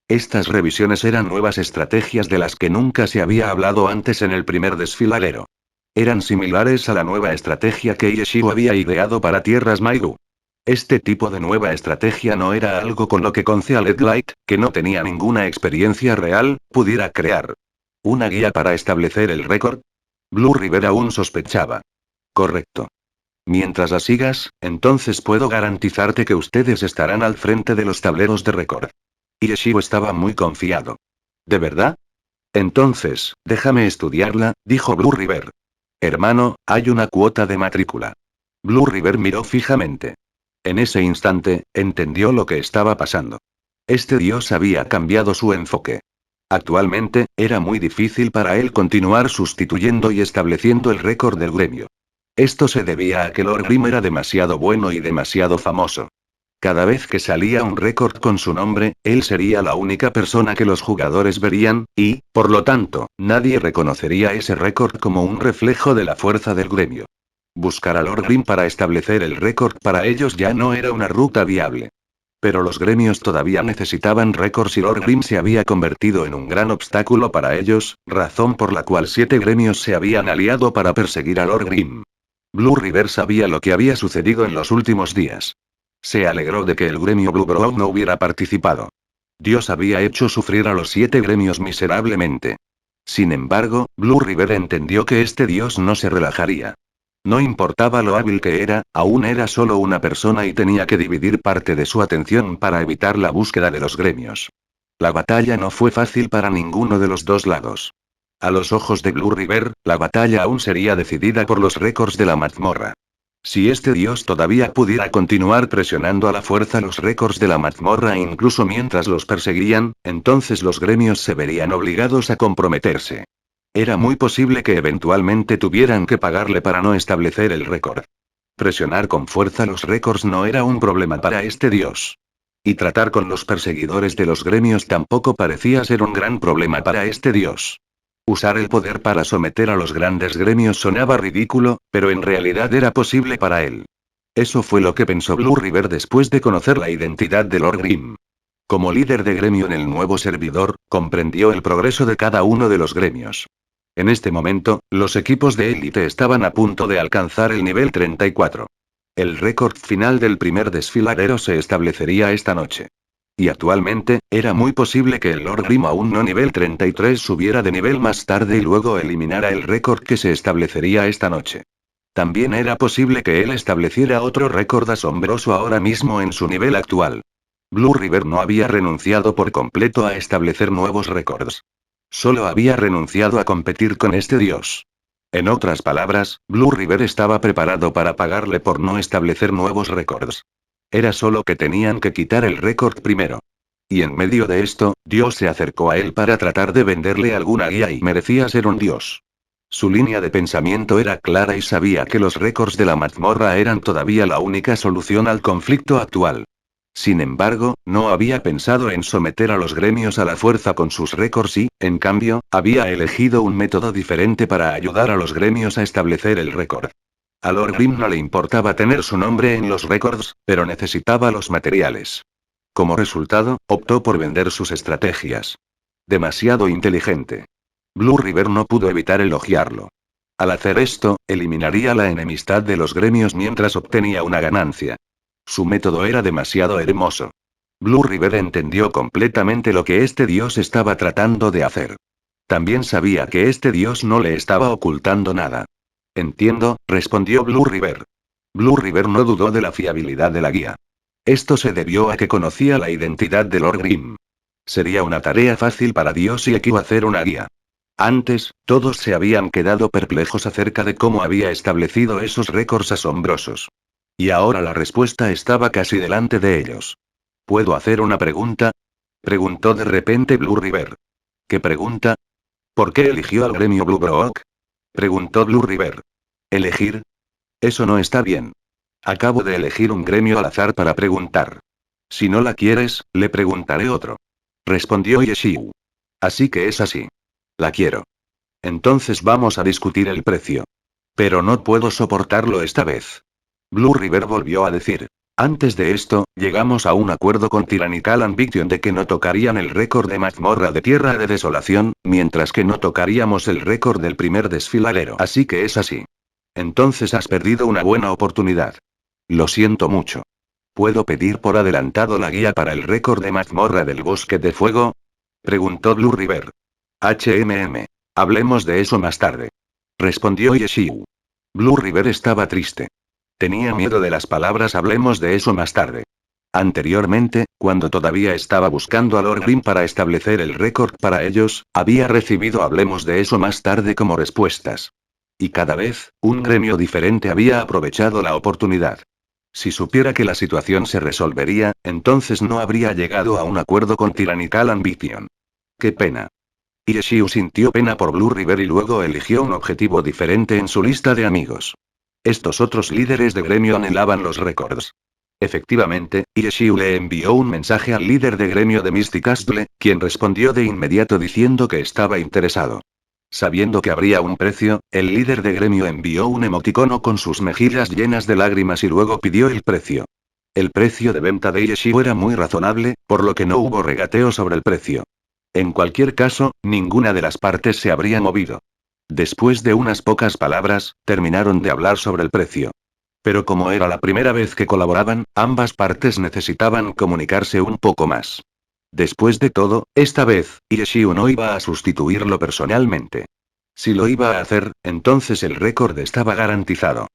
Estas revisiones eran nuevas estrategias de las que nunca se había hablado antes en el primer desfiladero. Eran similares a la nueva estrategia que Yeshiu había ideado para Tierras Maidu. Este tipo de nueva estrategia no era algo con lo que Concealed Light, que no tenía ninguna experiencia real, pudiera crear. ¿Una guía para establecer el récord? Blue River aún sospechaba. Correcto. Mientras la sigas, entonces puedo garantizarte que ustedes estarán al frente de los tableros de récord. Yeshiu estaba muy confiado. ¿De verdad? Entonces, déjame estudiarla, dijo Blue River. Hermano, hay una cuota de matrícula. Blue River miró fijamente. En ese instante, entendió lo que estaba pasando. Este dios había cambiado su enfoque. Actualmente, era muy difícil para él continuar sustituyendo y estableciendo el récord del gremio. Esto se debía a que Lord Grimm era demasiado bueno y demasiado famoso. Cada vez que salía un récord con su nombre, él sería la única persona que los jugadores verían, y, por lo tanto, nadie reconocería ese récord como un reflejo de la fuerza del gremio. Buscar a Lord Grimm para establecer el récord para ellos ya no era una ruta viable. Pero los gremios todavía necesitaban récords y Lord Grimm se había convertido en un gran obstáculo para ellos, razón por la cual 7 gremios se habían aliado para perseguir a Lord Grimm. Blue River sabía lo que había sucedido en los últimos días. Se alegró de que el gremio Blue Brown no hubiera participado. Dios había hecho sufrir a los 7 gremios miserablemente. Sin embargo, Blue River entendió que este dios no se relajaría. No importaba lo hábil que era, aún era solo una persona y tenía que dividir parte de su atención para evitar la búsqueda de los gremios. La batalla no fue fácil para ninguno de los dos lados. A los ojos de Blue River, la batalla aún sería decidida por los récords de la mazmorra. Si este dios todavía pudiera continuar presionando a la fuerza los récords de la mazmorra incluso mientras los perseguían, entonces los gremios se verían obligados a comprometerse. Era muy posible que eventualmente tuvieran que pagarle para no establecer el récord. Presionar con fuerza los récords no era un problema para este dios. Y tratar con los perseguidores de los gremios tampoco parecía ser un gran problema para este dios. Usar el poder para someter a los grandes gremios sonaba ridículo, pero en realidad era posible para él. Eso fue lo que pensó Blue River después de conocer la identidad de Lord Grimm. Como líder de gremio en el nuevo servidor, comprendió el progreso de cada uno de los gremios. En este momento, los equipos de élite estaban a punto de alcanzar el nivel 34. El récord final del primer desfiladero se establecería esta noche. Y actualmente, era muy posible que el Lord Grimm aún no nivel 33 subiera de nivel más tarde y luego eliminara el récord que se establecería esta noche. También era posible que él estableciera otro récord asombroso ahora mismo en su nivel actual. Blue River no había renunciado por completo a establecer nuevos récords. Solo había renunciado a competir con este dios. En otras palabras, Blue River estaba preparado para pagarle por no establecer nuevos récords. Era solo que tenían que quitar el récord primero. Y en medio de esto, Dios se acercó a él para tratar de venderle alguna guía y merecía ser un dios. Su línea de pensamiento era clara y sabía que los récords de la mazmorra eran todavía la única solución al conflicto actual. Sin embargo, no había pensado en someter a los gremios a la fuerza con sus récords y, en cambio, había elegido un método diferente para ayudar a los gremios a establecer el récord. A Lord Grimm no le importaba tener su nombre en los récords, pero necesitaba los materiales. Como resultado, optó por vender sus estrategias. Demasiado inteligente. Blue River no pudo evitar elogiarlo. Al hacer esto, eliminaría la enemistad de los gremios mientras obtenía una ganancia. Su método era demasiado hermoso. Blue River entendió completamente lo que este dios estaba tratando de hacer. También sabía que este dios no le estaba ocultando nada. Entiendo, respondió Blue River. Blue River no dudó de la fiabilidad de la guía. Esto se debió a que conocía la identidad de Lord Grimm. Sería una tarea fácil para Dios y Equipo hacer una guía. Antes, todos se habían quedado perplejos acerca de cómo había establecido esos récords asombrosos. Y ahora la respuesta estaba casi delante de ellos. ¿Puedo hacer una pregunta? Preguntó de repente Blue River. ¿Qué pregunta? ¿Por qué eligió al gremio Blue Brook? Preguntó Blue River. ¿Elegir? Eso no está bien. Acabo de elegir un gremio al azar para preguntar. Si no la quieres, le preguntaré otro. Respondió Yeshiu. Así que es así. La quiero. Entonces vamos a discutir el precio. Pero no puedo soportarlo esta vez. Blue River volvió a decir. Antes de esto, llegamos a un acuerdo con Tyrannical Ambition de que no tocarían el récord de mazmorra de Tierra de Desolación, mientras que no tocaríamos el récord del primer desfiladero. Así que es así. Entonces has perdido una buena oportunidad. Lo siento mucho. ¿Puedo pedir por adelantado la guía para el récord de mazmorra del Bosque de Fuego? Preguntó Blue River. Hablemos de eso más tarde. Respondió Yeshiu. Blue River estaba triste. Tenía miedo de las palabras hablemos de eso más tarde. Anteriormente, cuando todavía estaba buscando a Lord Grimm para establecer el récord para ellos, había recibido hablemos de eso más tarde como respuestas. Y cada vez, un gremio diferente había aprovechado la oportunidad. Si supiera que la situación se resolvería, entonces no habría llegado a un acuerdo con Tyrannical Ambition. ¡Qué pena! Yeshiu sintió pena por Blue River y luego eligió un objetivo diferente en su lista de amigos. Estos otros líderes de gremio anhelaban los récords. Efectivamente, Yeshiu le envió un mensaje al líder de gremio de Mystic Castle, quien respondió de inmediato diciendo que estaba interesado. Sabiendo que habría un precio, el líder de gremio envió un emoticono con sus mejillas llenas de lágrimas y luego pidió el precio. El precio de venta de Yeshiu era muy razonable, por lo que no hubo regateo sobre el precio. En cualquier caso, ninguna de las partes se habría movido. Después de unas pocas palabras, terminaron de hablar sobre el precio. Pero como era la primera vez que colaboraban, ambas partes necesitaban comunicarse un poco más. Después de todo, esta vez, Yeshiu no iba a sustituirlo personalmente. Si lo iba a hacer, entonces el récord estaba garantizado.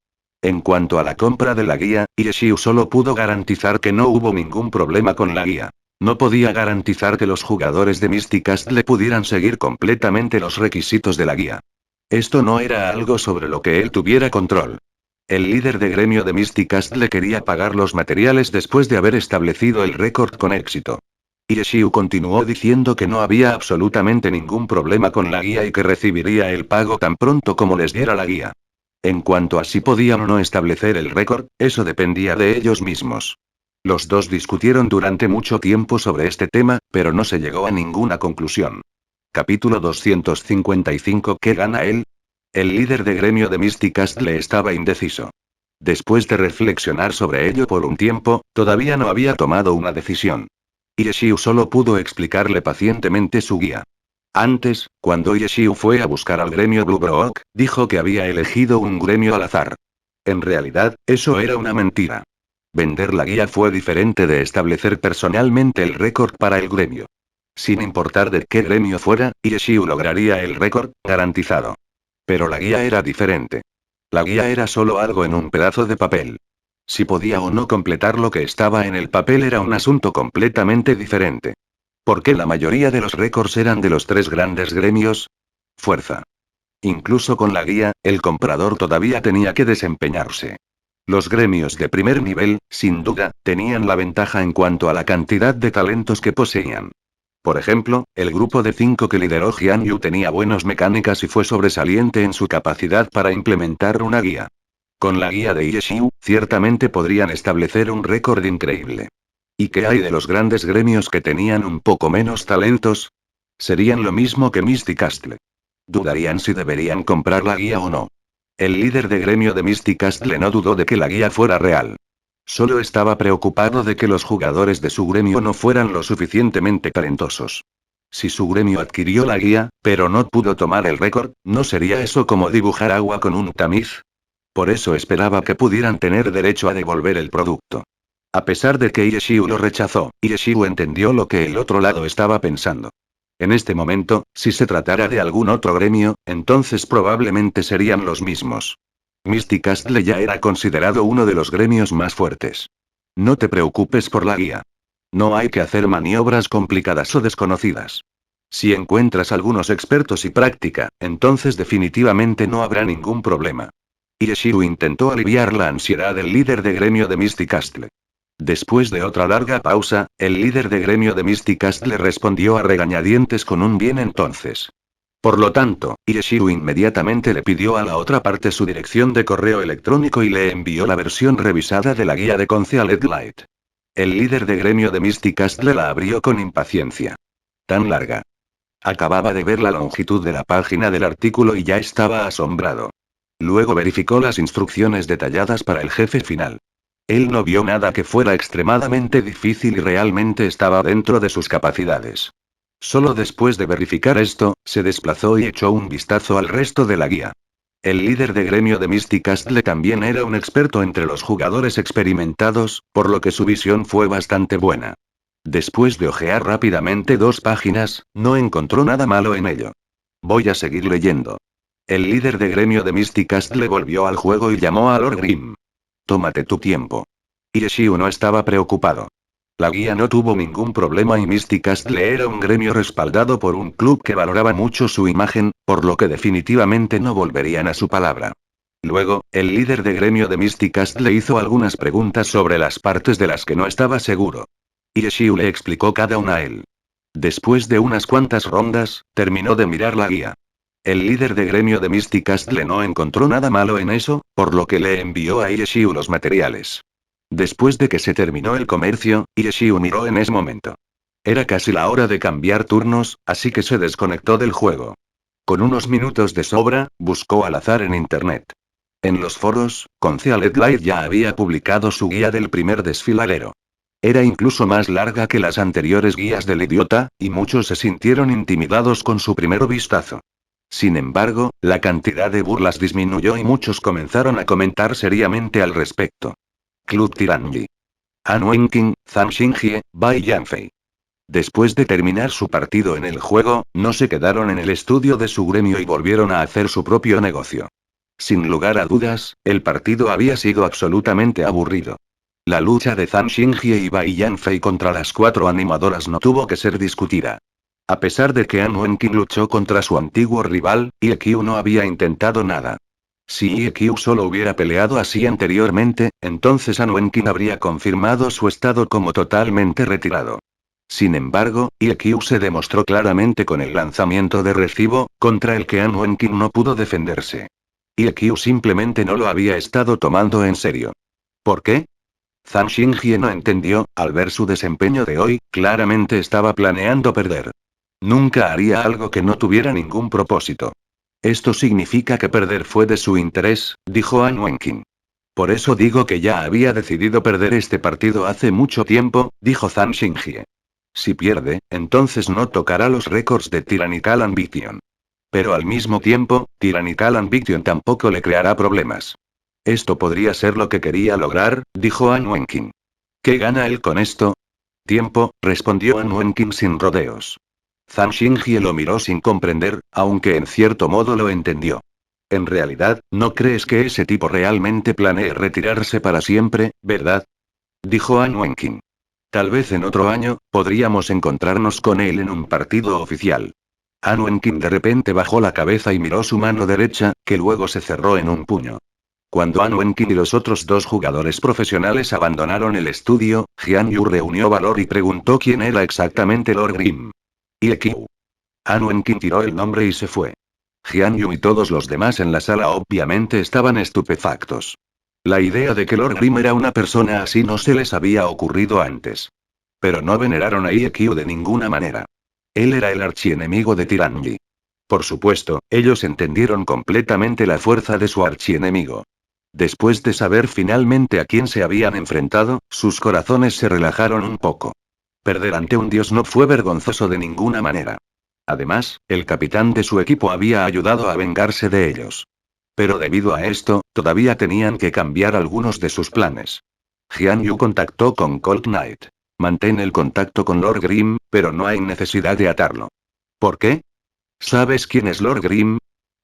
En cuanto a la compra de la guía, Yeshiu solo pudo garantizar que no hubo ningún problema con la guía. No podía garantizar que los jugadores de Mystic Castle pudieran seguir completamente los requisitos de la guía. Esto no era algo sobre lo que él tuviera control. El líder de gremio de Mystic Castle quería pagar los materiales después de haber establecido el récord con éxito. Yeshiu continuó diciendo que no había absolutamente ningún problema con la guía y que recibiría el pago tan pronto como les diera la guía. En cuanto a si podían o no establecer el récord, eso dependía de ellos mismos. Los dos discutieron durante mucho tiempo sobre este tema, pero no se llegó a ninguna conclusión. Capítulo 255. ¿Qué gana él? El líder de gremio de Mystic Castle estaba indeciso. Después de reflexionar sobre ello por un tiempo, todavía no había tomado una decisión. Yeshiu solo pudo explicarle pacientemente su guía. Antes, cuando Yeshiu fue a buscar al gremio Blue Brook, dijo que había elegido un gremio al azar. En realidad, eso era una mentira. Vender la guía fue diferente de establecer personalmente el récord para el gremio. Sin importar de qué gremio fuera, Yeshiu lograría el récord, garantizado. Pero la guía era diferente. La guía era solo algo en un pedazo de papel. Si podía o no completar lo que estaba en el papel era un asunto completamente diferente. ¿Por qué la mayoría de los récords eran de los tres grandes gremios? Fuerza. Incluso con la guía, el comprador todavía tenía que desempeñarse. Los gremios de primer nivel, sin duda, tenían la ventaja en cuanto a la cantidad de talentos que poseían. Por ejemplo, el grupo de 5 que lideró Jian Yu tenía buenas mecánicas y fue sobresaliente en su capacidad para implementar una guía. Con la guía de Yeshiu, ciertamente podrían establecer un récord increíble. ¿Y qué hay de los grandes gremios que tenían un poco menos talentos? Serían lo mismo que Mystic Castle. Dudarían si deberían comprar la guía o no. El líder de gremio de Mystic Castle no dudó de que la guía fuera real. Solo estaba preocupado de que los jugadores de su gremio no fueran lo suficientemente talentosos. Si su gremio adquirió la guía, pero no pudo tomar el récord, ¿no sería eso como dibujar agua con un tamiz? Por eso esperaba que pudieran tener derecho a devolver el producto. A pesar de que Yeshiu lo rechazó, Yeshiu entendió lo que el otro lado estaba pensando. En este momento, si se tratara de algún otro gremio, entonces probablemente serían los mismos. Mystic Castle ya era considerado uno de los gremios más fuertes. No te preocupes por la guía. No hay que hacer maniobras complicadas o desconocidas. Si encuentras algunos expertos y práctica, entonces definitivamente no habrá ningún problema. Yeshiu intentó aliviar la ansiedad del líder de gremio de Mystic Castle. Después de otra larga pausa, el líder de gremio de Mystic Castle respondió a regañadientes con un bien entonces. Por lo tanto, Yeshiu inmediatamente le pidió a la otra parte su dirección de correo electrónico y le envió la versión revisada de la guía de Concealed Light. El líder de gremio de Mystic Castle la abrió con impaciencia. Tan larga. Acababa de ver la longitud de la página del artículo y ya estaba asombrado. Luego verificó las instrucciones detalladas para el jefe final. Él no vio nada que fuera extremadamente difícil y realmente estaba dentro de sus capacidades. Solo después de verificar esto, se desplazó y echó un vistazo al resto de la guía. El líder de gremio de Mystic Castle también era un experto entre los jugadores experimentados, por lo que su visión fue bastante buena. Después de hojear rápidamente 2 páginas, no encontró nada malo en ello. Voy a seguir leyendo. El líder de gremio de Mystic Castle volvió al juego y llamó a Lord Grimm. Tómate tu tiempo. Yeshiu no estaba preocupado. La guía no tuvo ningún problema y Mystic Castle era un gremio respaldado por un club que valoraba mucho su imagen, por lo que definitivamente no volverían a su palabra. Luego, el líder de gremio de Mystic Castle hizo algunas preguntas sobre las partes de las que no estaba seguro. Yeshiu le explicó cada una a él. Después de unas cuantas rondas, terminó de mirar la guía. El líder de gremio de Mystic Castle no encontró nada malo en eso, por lo que le envió a Yeshiu los materiales. Después de que se terminó el comercio, Yeshiu miró en ese momento. Era casi la hora de cambiar turnos, así que se desconectó del juego. Con unos minutos de sobra, buscó al azar en internet. En los foros, Concealed Light ya había publicado su guía del primer desfiladero. Era incluso más larga que las anteriores guías del idiota, y muchos se sintieron intimidados con su primer vistazo. Sin embargo, la cantidad de burlas disminuyó y muchos comenzaron a comentar seriamente al respecto. Club Tiranji. An Wenking, Zhang Xingjie, Bai Yanfei. Después de terminar su partido en el juego, no se quedaron en el estudio de su gremio y volvieron a hacer su propio negocio. Sin lugar a dudas, el partido había sido absolutamente aburrido. La lucha de Zhang Xingjie y Bai Yanfei contra las 4 animadoras no tuvo que ser discutida. A pesar de que An Wenqing luchó contra su antiguo rival, Ie no había intentado nada. Si Ie solo hubiera peleado así anteriormente, entonces An Wenqing habría confirmado su estado como totalmente retirado. Sin embargo, Ie se demostró claramente con el lanzamiento de recibo, contra el que An Wenqing no pudo defenderse. Ie simplemente no lo había estado tomando en serio. ¿Por qué? Zhang Xingjie no entendió, al ver su desempeño de hoy, claramente estaba planeando perder. Nunca haría algo que no tuviera ningún propósito. Esto significa que perder fue de su interés, dijo An Wenqing. Por eso digo que ya había decidido perder este partido hace mucho tiempo, dijo Zhang Xingjie. Si pierde, entonces no tocará los récords de Tyrannical Ambition. Pero al mismo tiempo, Tyrannical Ambition tampoco le creará problemas. Esto podría ser lo que quería lograr, dijo An Wenqing. ¿Qué gana él con esto? Tiempo, respondió An Wenqing sin rodeos. Zhang Xingjie lo miró sin comprender, aunque en cierto modo lo entendió. En realidad, ¿no crees que ese tipo realmente planee retirarse para siempre, verdad? Dijo An Wenqing. Tal vez en otro año, podríamos encontrarnos con él en un partido oficial. An Wenqing de repente bajó la cabeza y miró su mano derecha, que luego se cerró en un puño. Cuando An Wenqing y los otros 2 jugadores profesionales abandonaron el estudio, Jian Yu reunió valor y preguntó quién era exactamente Lord Grimm. Ie. An Wenqing tiró el nombre y se fue. Jian Yu y todos los demás en la sala obviamente estaban estupefactos. La idea de que Lord Grimm era una persona así no se les había ocurrido antes. Pero no veneraron a Ie de ninguna manera. Él era el archienemigo de Tiranji. Por supuesto, ellos entendieron completamente la fuerza de su archienemigo. Después de saber finalmente a quién se habían enfrentado, sus corazones se relajaron un poco. Perder ante un dios no fue vergonzoso de ninguna manera. Además, el capitán de su equipo había ayudado a vengarse de ellos. Pero debido a esto, todavía tenían que cambiar algunos de sus planes. Jian Yu contactó con Cold Knight. Mantén el contacto con Lord Grimm, pero no hay necesidad de atarlo. ¿Por qué? ¿Sabes quién es Lord Grimm?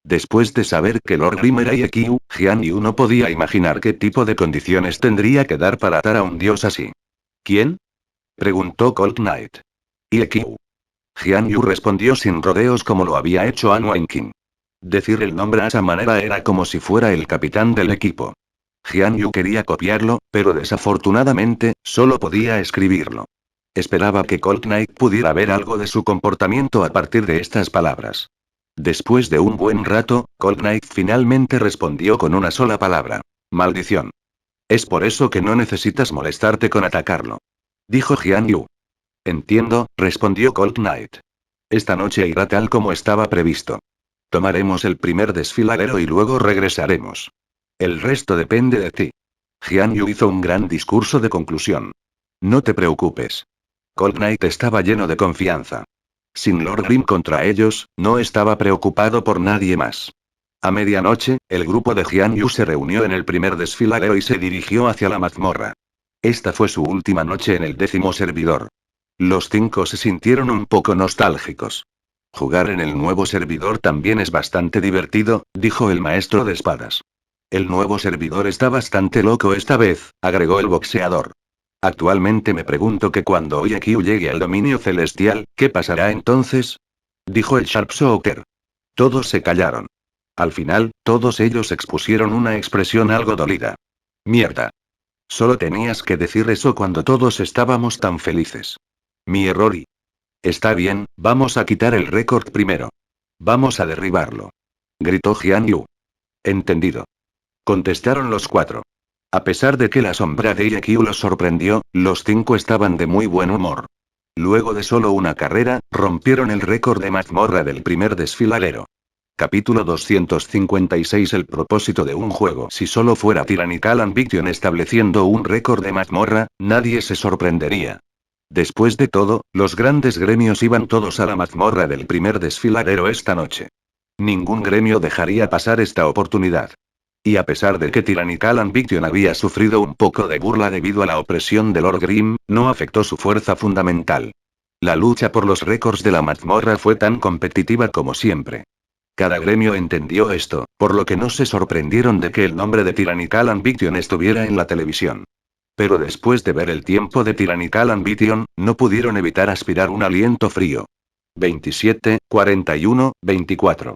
Después de saber que Lord Grimm era Ie, Jian Yu no podía imaginar qué tipo de condiciones tendría que dar para atar a un dios así. ¿Quién? Preguntó Cold Knight. Ie. Jian Yu respondió sin rodeos como lo había hecho An Wenqing. Decir el nombre a esa manera era como si fuera el capitán del equipo. Jian Yu quería copiarlo, pero desafortunadamente, solo podía escribirlo. Esperaba que Cold Knight pudiera ver algo de su comportamiento a partir de estas palabras. Después de un buen rato, Cold Knight finalmente respondió con una sola palabra. Maldición. Es por eso que no necesitas molestarte con atacarlo. Dijo Jian Yu. Entiendo, respondió Cold Knight. Esta noche irá tal como estaba previsto. Tomaremos el primer desfiladero y luego regresaremos. El resto depende de ti. Jian Yu hizo un gran discurso de conclusión. No te preocupes. Cold Knight estaba lleno de confianza. Sin Lord Grimm contra ellos, no estaba preocupado por nadie más. A medianoche, el grupo de Jian Yu se reunió en el primer desfiladero y se dirigió hacia la mazmorra. Esta fue su última noche en el 10º servidor. Los 5 se sintieron un poco nostálgicos. Jugar en el nuevo servidor también es bastante divertido, dijo el maestro de espadas. El nuevo servidor está bastante loco esta vez, agregó el boxeador. Actualmente me pregunto que cuando Ie llegue al dominio celestial, ¿qué pasará entonces? Dijo el Sharpshooter. Todos se callaron. Al final, todos ellos expusieron una expresión algo dolida. Mierda. Solo tenías que decir eso cuando todos estábamos tan felices. Mi error y... Está bien, vamos a quitar el récord primero. Vamos a derribarlo. Gritó Jian Yu. Entendido. Contestaron los 4. A pesar de que la sombra de Ie los sorprendió, los 5 estaban de muy buen humor. Luego de solo una carrera, rompieron el récord de mazmorra del primer desfiladero. Capítulo 256. El propósito de un juego. Si solo fuera Tyrannical Ambition estableciendo un récord de mazmorra, nadie se sorprendería. Después de todo, los grandes gremios iban todos a la mazmorra del primer desfiladero esta noche. Ningún gremio dejaría pasar esta oportunidad. Y a pesar de que Tyrannical Ambition había sufrido un poco de burla debido a la opresión de Lord Grimm, no afectó su fuerza fundamental. La lucha por los récords de la mazmorra fue tan competitiva como siempre. Cada gremio entendió esto, por lo que no se sorprendieron de que el nombre de Tyrannical Ambition estuviera en la televisión. Pero después de ver el tiempo de Tyrannical Ambition, no pudieron evitar aspirar un aliento frío. 27, 41, 24.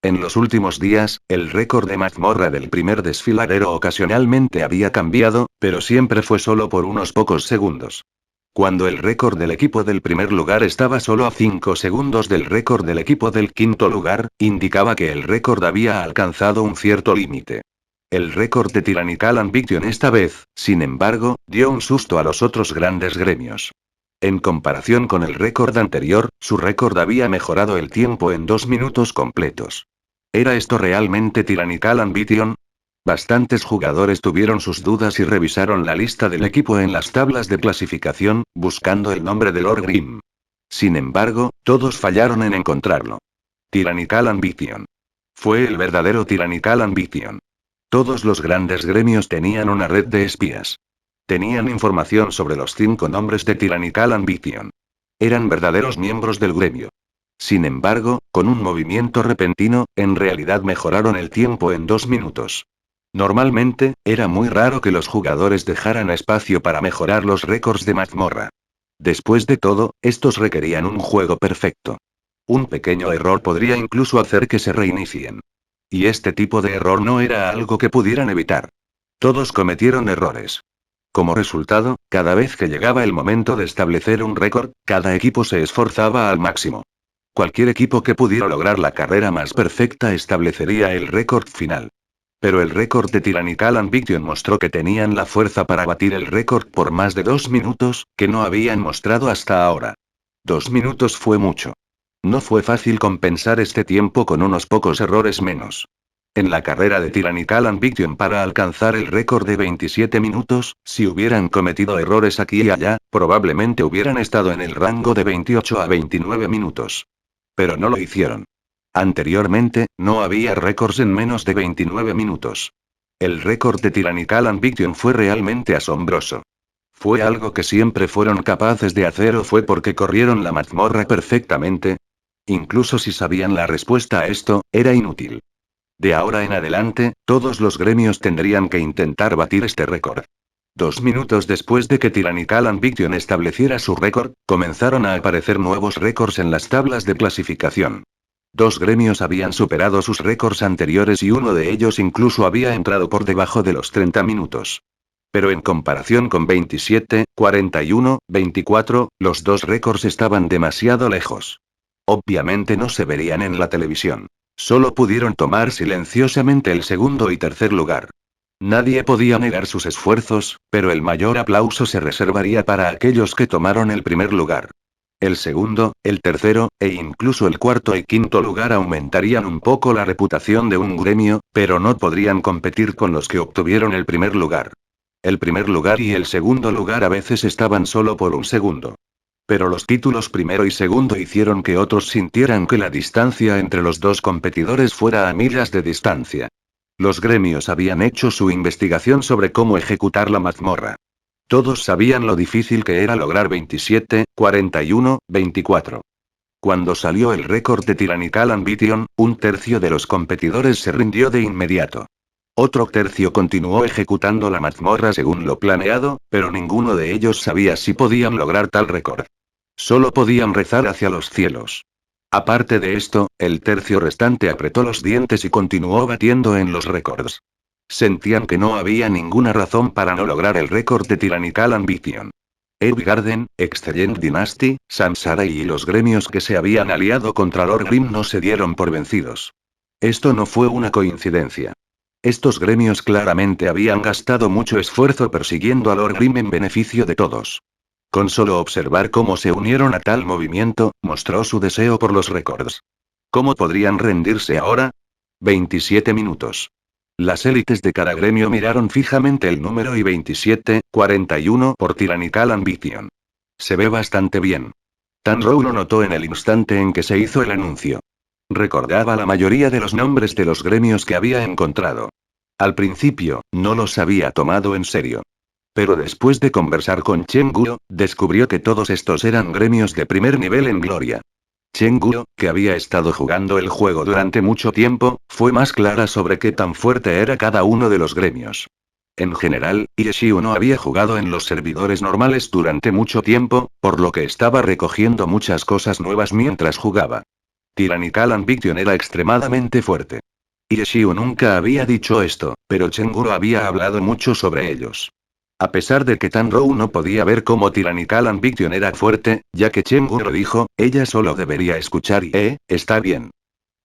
En los últimos días, el récord de mazmorra del primer desfiladero ocasionalmente había cambiado, pero siempre fue solo por unos pocos segundos. Cuando el récord del equipo del primer lugar estaba solo a 5 segundos del récord del equipo del quinto lugar, indicaba que el récord había alcanzado un cierto límite. El récord de Tyrannical Ambition esta vez, sin embargo, dio un susto a los otros grandes gremios. En comparación con el récord anterior, su récord había mejorado el tiempo en 2 minutos completos. ¿Era esto realmente Tyrannical Ambition? Bastantes jugadores tuvieron sus dudas y revisaron la lista del equipo en las tablas de clasificación, buscando el nombre de Lord Grimm. Sin embargo, todos fallaron en encontrarlo. Tyrannical Ambition. Fue el verdadero Tyrannical Ambition. Todos los grandes gremios tenían una red de espías. Tenían información sobre los 5 nombres de Tyrannical Ambition. Eran verdaderos miembros del gremio. Sin embargo, con un movimiento repentino, en realidad mejoraron el tiempo en 2 minutos. Normalmente, era muy raro que los jugadores dejaran espacio para mejorar los récords de mazmorra. Después de todo, estos requerían un juego perfecto. Un pequeño error podría incluso hacer que se reinicien. Y este tipo de error no era algo que pudieran evitar. Todos cometieron errores. Como resultado, cada vez que llegaba el momento de establecer un récord, cada equipo se esforzaba al máximo. Cualquier equipo que pudiera lograr la carrera más perfecta establecería el récord final. Pero el récord de Tyrannical Ambition mostró que tenían la fuerza para batir el récord por más de 2 minutos, que no habían mostrado hasta ahora. 2 minutos fue mucho. No fue fácil compensar este tiempo con unos pocos errores menos. En la carrera de Tyrannical Ambition para alcanzar el récord de 27 minutos, si hubieran cometido errores aquí y allá, probablemente hubieran estado en el rango de 28 a 29 minutos. Pero no lo hicieron. Anteriormente, no había récords en menos de 29 minutos. El récord de Tyrannical Ambition fue realmente asombroso. ¿Fue algo que siempre fueron capaces de hacer o fue porque corrieron la mazmorra perfectamente? Incluso si sabían la respuesta a esto, era inútil. De ahora en adelante, todos los gremios tendrían que intentar batir este récord. 2 minutos después de que Tyrannical Ambition estableciera su récord, comenzaron a aparecer nuevos récords en las tablas de clasificación. 2 gremios habían superado sus récords anteriores y uno de ellos incluso había entrado por debajo de los 30 minutos. Pero en comparación con 27, 41, 24, los 2 récords estaban demasiado lejos. Obviamente no se verían en la televisión. Solo pudieron tomar silenciosamente el segundo y tercer lugar. Nadie podía negar sus esfuerzos, pero el mayor aplauso se reservaría para aquellos que tomaron el primer lugar. El segundo, el tercero, e incluso el cuarto y quinto lugar aumentarían un poco la reputación de un gremio, pero no podrían competir con los que obtuvieron el primer lugar. El primer lugar y el segundo lugar a veces estaban solo por un segundo. Pero los títulos primero y segundo hicieron que otros sintieran que la distancia entre los dos competidores fuera a millas de distancia. Los gremios habían hecho su investigación sobre cómo ejecutar la mazmorra. Todos sabían lo difícil que era lograr 27, 41, 24. Cuando salió el récord de Tyrannical Ambition, un tercio de los competidores se rindió de inmediato. Otro tercio continuó ejecutando la mazmorra según lo planeado, pero ninguno de ellos sabía si podían lograr tal récord. Solo podían rezar hacia los cielos. Aparte de esto, el tercio restante apretó los dientes y continuó batiendo en los récords. Sentían que no había ninguna razón para no lograr el récord de Tyrannical Ambition. Garden, Excellent Dynasty, Samsara y los gremios que se habían aliado contra Lord Grimm no se dieron por vencidos. Esto no fue una coincidencia. Estos gremios claramente habían gastado mucho esfuerzo persiguiendo a Lord Grimm en beneficio de todos. Con solo observar cómo se unieron a tal movimiento, mostró su deseo por los récords. ¿Cómo podrían rendirse ahora? 27 minutos. Las élites de cada gremio miraron fijamente el número y 27, 41 por Tyrannical Ambition. Se ve bastante bien. Tan Row lo notó en el instante en que se hizo el anuncio. Recordaba la mayoría de los nombres de los gremios que había encontrado. Al principio, no los había tomado en serio. Pero después de conversar con Chen Guo, descubrió que todos estos eran gremios de primer nivel en Gloria. Chen Guo, que había estado jugando el juego durante mucho tiempo, fue más clara sobre qué tan fuerte era cada uno de los gremios. En general, Yeshiu no había jugado en los servidores normales durante mucho tiempo, por lo que estaba recogiendo muchas cosas nuevas mientras jugaba. Tyrannical Ambition era extremadamente fuerte. Yeshiu nunca había dicho esto, pero Chenguru había hablado mucho sobre ellos. A pesar de que Tanrou no podía ver cómo Tyrannical Ambition era fuerte, ya que Chenguru dijo, ella solo debería escuchar y está bien.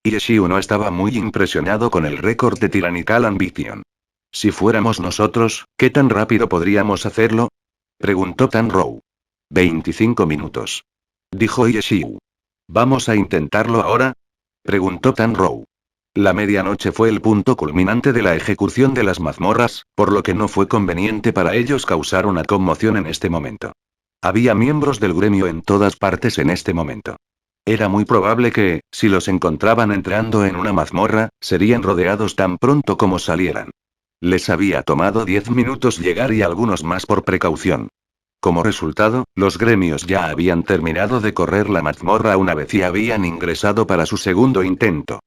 Yeshiu no estaba muy impresionado con el récord de Tyrannical Ambition. Si fuéramos nosotros, ¿qué tan rápido podríamos hacerlo? Preguntó Tanrou. 25 minutos. Dijo Yeshiu. ¿Vamos a intentarlo ahora? Preguntó Tanrou. La medianoche fue el punto culminante de la ejecución de las mazmorras, por lo que no fue conveniente para ellos causar una conmoción en este momento. Había miembros del gremio en todas partes en este momento. Era muy probable que, si los encontraban entrando en una mazmorra, serían rodeados tan pronto como salieran. Les había tomado 10 minutos llegar y algunos más por precaución. Como resultado, los gremios ya habían terminado de correr la mazmorra una vez y habían ingresado para su segundo intento.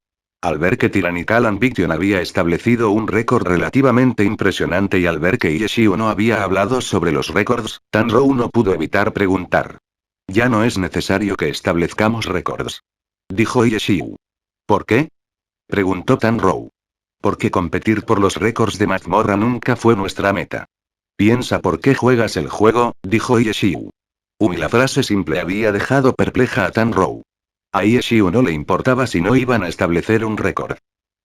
Al ver que Tyrannical Ambition había establecido un récord relativamente impresionante y al ver que Yeshiu no había hablado sobre los récords, Tanrou no pudo evitar preguntar. Ya no es necesario que establezcamos récords. Dijo Yeshiu. ¿Por qué? Preguntó Tanrou. Porque competir por los récords de mazmorra nunca fue nuestra meta. Piensa por qué juegas el juego, dijo Yeshiu. La frase simple había dejado perpleja a Tanrou. A Yeshiu no le importaba si no iban a establecer un récord.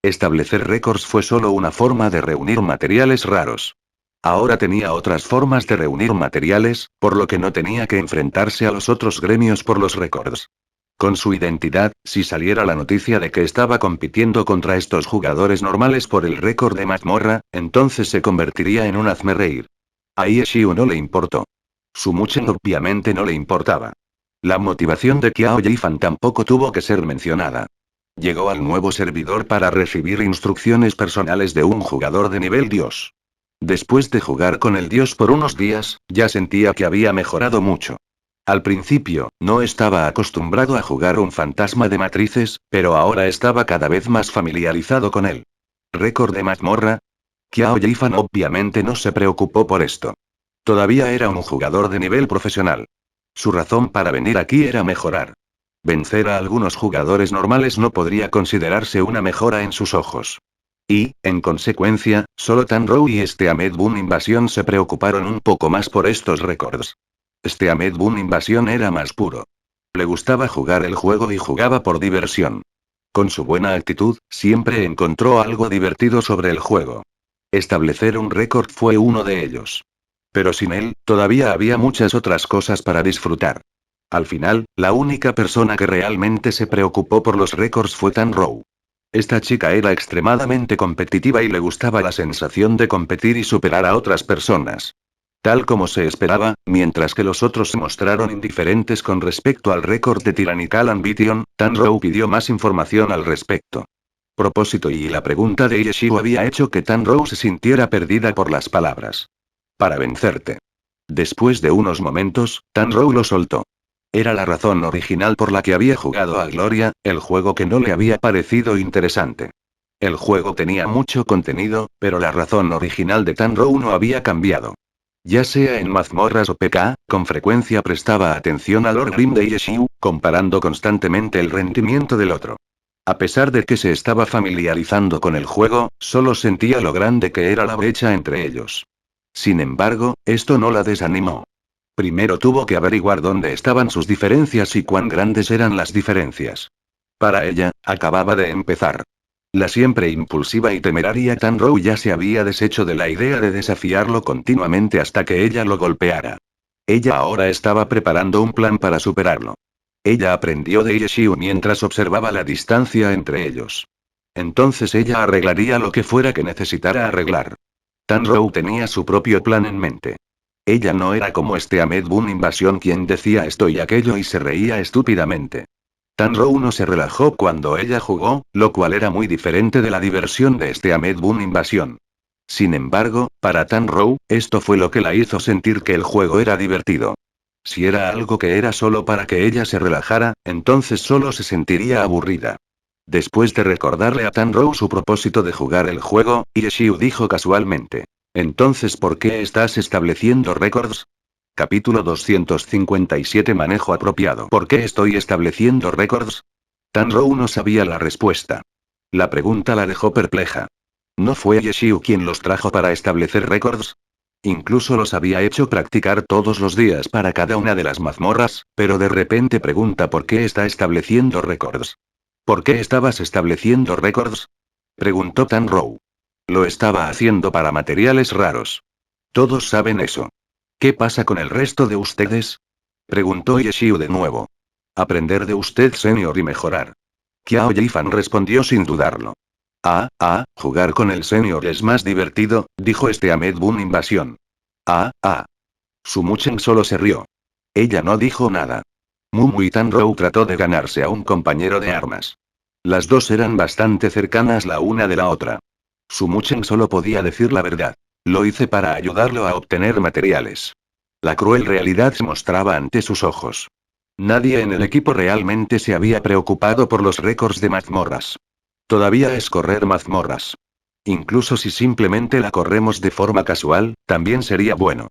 Establecer récords fue solo una forma de reunir materiales raros. Ahora tenía otras formas de reunir materiales, por lo que no tenía que enfrentarse a los otros gremios por los récords. Con su identidad, si saliera la noticia de que estaba compitiendo contra estos jugadores normales por el récord de mazmorra, entonces se convertiría en un hazmerreír. A Yeshiu no le importó. Su Muchen obviamente no le importaba. La motivación de Qiao Yifan tampoco tuvo que ser mencionada. Llegó al nuevo servidor para recibir instrucciones personales de un jugador de nivel dios. Después de jugar con el dios por unos días, ya sentía que había mejorado mucho. Al principio, no estaba acostumbrado a jugar un fantasma de matrices, pero ahora estaba cada vez más familiarizado con él. ¿Récord de mazmorra? Qiao Yifan obviamente no se preocupó por esto. Todavía era un jugador de nivel profesional. Su razón para venir aquí era mejorar. Vencer a algunos jugadores normales no podría considerarse una mejora en sus ojos. Y, en consecuencia, solo Tanrou y Ahmed Bun Invasión se preocuparon un poco más por estos récords. Ahmed Bun Invasión era más puro. Le gustaba jugar el juego y jugaba por diversión. Con su buena actitud, siempre encontró algo divertido sobre el juego. Establecer un récord fue uno de ellos. Pero sin él, todavía había muchas otras cosas para disfrutar. Al final, la única persona que realmente se preocupó por los récords fue Tanrou. Esta chica era extremadamente competitiva y le gustaba la sensación de competir y superar a otras personas. Tal como se esperaba, mientras que los otros se mostraron indiferentes con respecto al récord de Tyrannical Ambition, Tanrou pidió más información al respecto. Propósito y la pregunta de Yeshiu había hecho que Tanrou se sintiera perdida por las palabras. Para vencerte. Después de unos momentos, Tanrou lo soltó. Era la razón original por la que había jugado a Gloria, el juego que no le había parecido interesante. El juego tenía mucho contenido, pero la razón original de Tanrou no había cambiado. Ya sea en mazmorras o PK, con frecuencia prestaba atención al Lord Grim de Yeshiu, comparando constantemente el rendimiento del otro. A pesar de que se estaba familiarizando con el juego, solo sentía lo grande que era la brecha entre ellos. Sin embargo, esto no la desanimó. Primero tuvo que averiguar dónde estaban sus diferencias y cuán grandes eran las diferencias. Para ella, acababa de empezar. La siempre impulsiva y temeraria Tanrou ya se había deshecho de la idea de desafiarlo continuamente hasta que ella lo golpeara. Ella ahora estaba preparando un plan para superarlo. Ella aprendió de Yeshiu mientras observaba la distancia entre ellos. Entonces ella arreglaría lo que fuera que necesitara arreglar. Tanrou tenía su propio plan en mente. Ella no era como Ahmed Bun Invasión quien decía esto y aquello y se reía estúpidamente. Tanrou no se relajó cuando ella jugó, lo cual era muy diferente de la diversión de Ahmed Bun Invasión. Sin embargo, para Tanrou, esto fue lo que la hizo sentir que el juego era divertido. Si era algo que era solo para que ella se relajara, entonces solo se sentiría aburrida. Después de recordarle a Tanrou su propósito de jugar el juego, Yeshiu dijo casualmente. Entonces, ¿por qué estás estableciendo récords? Capítulo 257 Manejo apropiado. ¿Por qué estoy estableciendo récords? Tanrou no sabía la respuesta. La pregunta la dejó perpleja. ¿No fue Yeshiu quien los trajo para establecer récords? Incluso los había hecho practicar todos los días para cada una de las mazmorras, pero de repente pregunta por qué está estableciendo récords. ¿Por qué estabas estableciendo récords? Preguntó Tanrou. Lo estaba haciendo para materiales raros. Todos saben eso. ¿Qué pasa con el resto de ustedes? Preguntó Yeshiu de nuevo. Aprender de usted, señor, y mejorar. Qiao Yifan respondió sin dudarlo. Jugar con el señor es más divertido, dijo este Ahmed Bun Invasión. Su Muchen solo se rió. Ella no dijo nada. Mumu y Tanrou trató de ganarse a un compañero de armas. Las dos eran bastante cercanas la una de la otra. Su Muchen solo podía decir la verdad. Lo hice para ayudarlo a obtener materiales. La cruel realidad se mostraba ante sus ojos. Nadie en el equipo realmente se había preocupado por los récords de mazmorras. Todavía es correr mazmorras. Incluso si simplemente la corremos de forma casual, también sería bueno.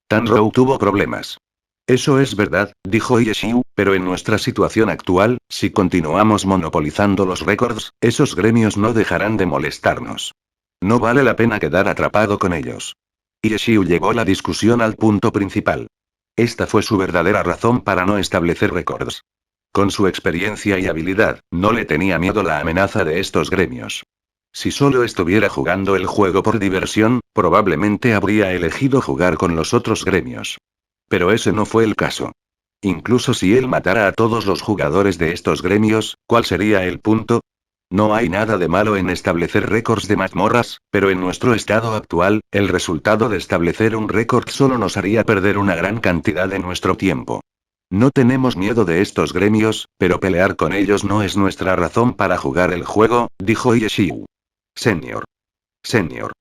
Tanrou tuvo problemas. Eso es verdad, dijo Yeshiu, pero en nuestra situación actual, si continuamos monopolizando los récords, esos gremios no dejarán de molestarnos. No vale la pena quedar atrapado con ellos. Yeshiu llevó la discusión al punto principal. Esta fue su verdadera razón para no establecer récords. Con su experiencia y habilidad, no le tenía miedo la amenaza de estos gremios. Si solo estuviera jugando el juego por diversión, probablemente habría elegido jugar con los otros gremios. Pero ese no fue el caso. Incluso si él matara a todos los jugadores de estos gremios, ¿cuál sería el punto? No hay nada de malo en establecer récords de mazmorras, pero en nuestro estado actual, el resultado de establecer un récord solo nos haría perder una gran cantidad de nuestro tiempo. No tenemos miedo de estos gremios, pero pelear con ellos no es nuestra razón para jugar el juego, dijo Yeshiu. Señor.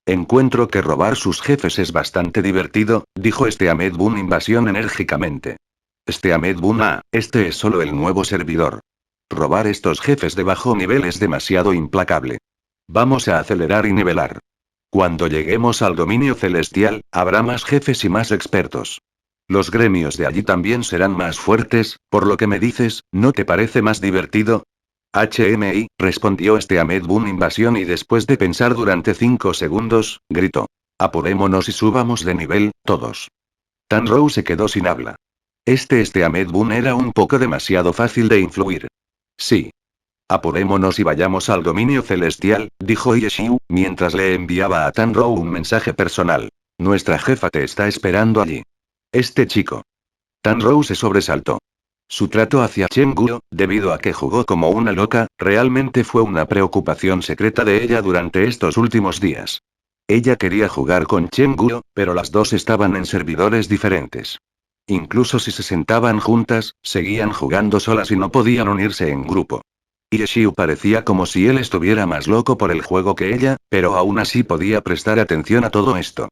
Encuentro que robar sus jefes es bastante divertido, dijo este Ahmed Bun Invasión enérgicamente. Este Ahmed Bun, este es solo el nuevo servidor. Robar estos jefes de bajo nivel es demasiado implacable. Vamos a acelerar y nivelar. Cuando lleguemos al dominio celestial, habrá más jefes y más expertos. Los gremios de allí también serán más fuertes, por lo que me dices, ¿no te parece más divertido? HMI, respondió este Ahmed Bun Invasión y después de pensar durante 5 segundos, gritó. Apurémonos y subamos de nivel, todos. Tanrou se quedó sin habla. Este Ahmed Bun era un poco demasiado fácil de influir. Sí. Apurémonos y vayamos al dominio celestial, dijo Yeshiu, mientras le enviaba a Tanrou un mensaje personal. Nuestra jefa te está esperando allí. Este chico. Tanrou se sobresaltó. Su trato hacia Chen Guo, debido a que jugó como una loca, realmente fue una preocupación secreta de ella durante estos últimos días. Ella quería jugar con Chen Guo, pero las dos estaban en servidores diferentes. Incluso si se sentaban juntas, seguían jugando solas y no podían unirse en grupo. Yeshiu parecía como si él estuviera más loco por el juego que ella, pero aún así podía prestar atención a todo esto.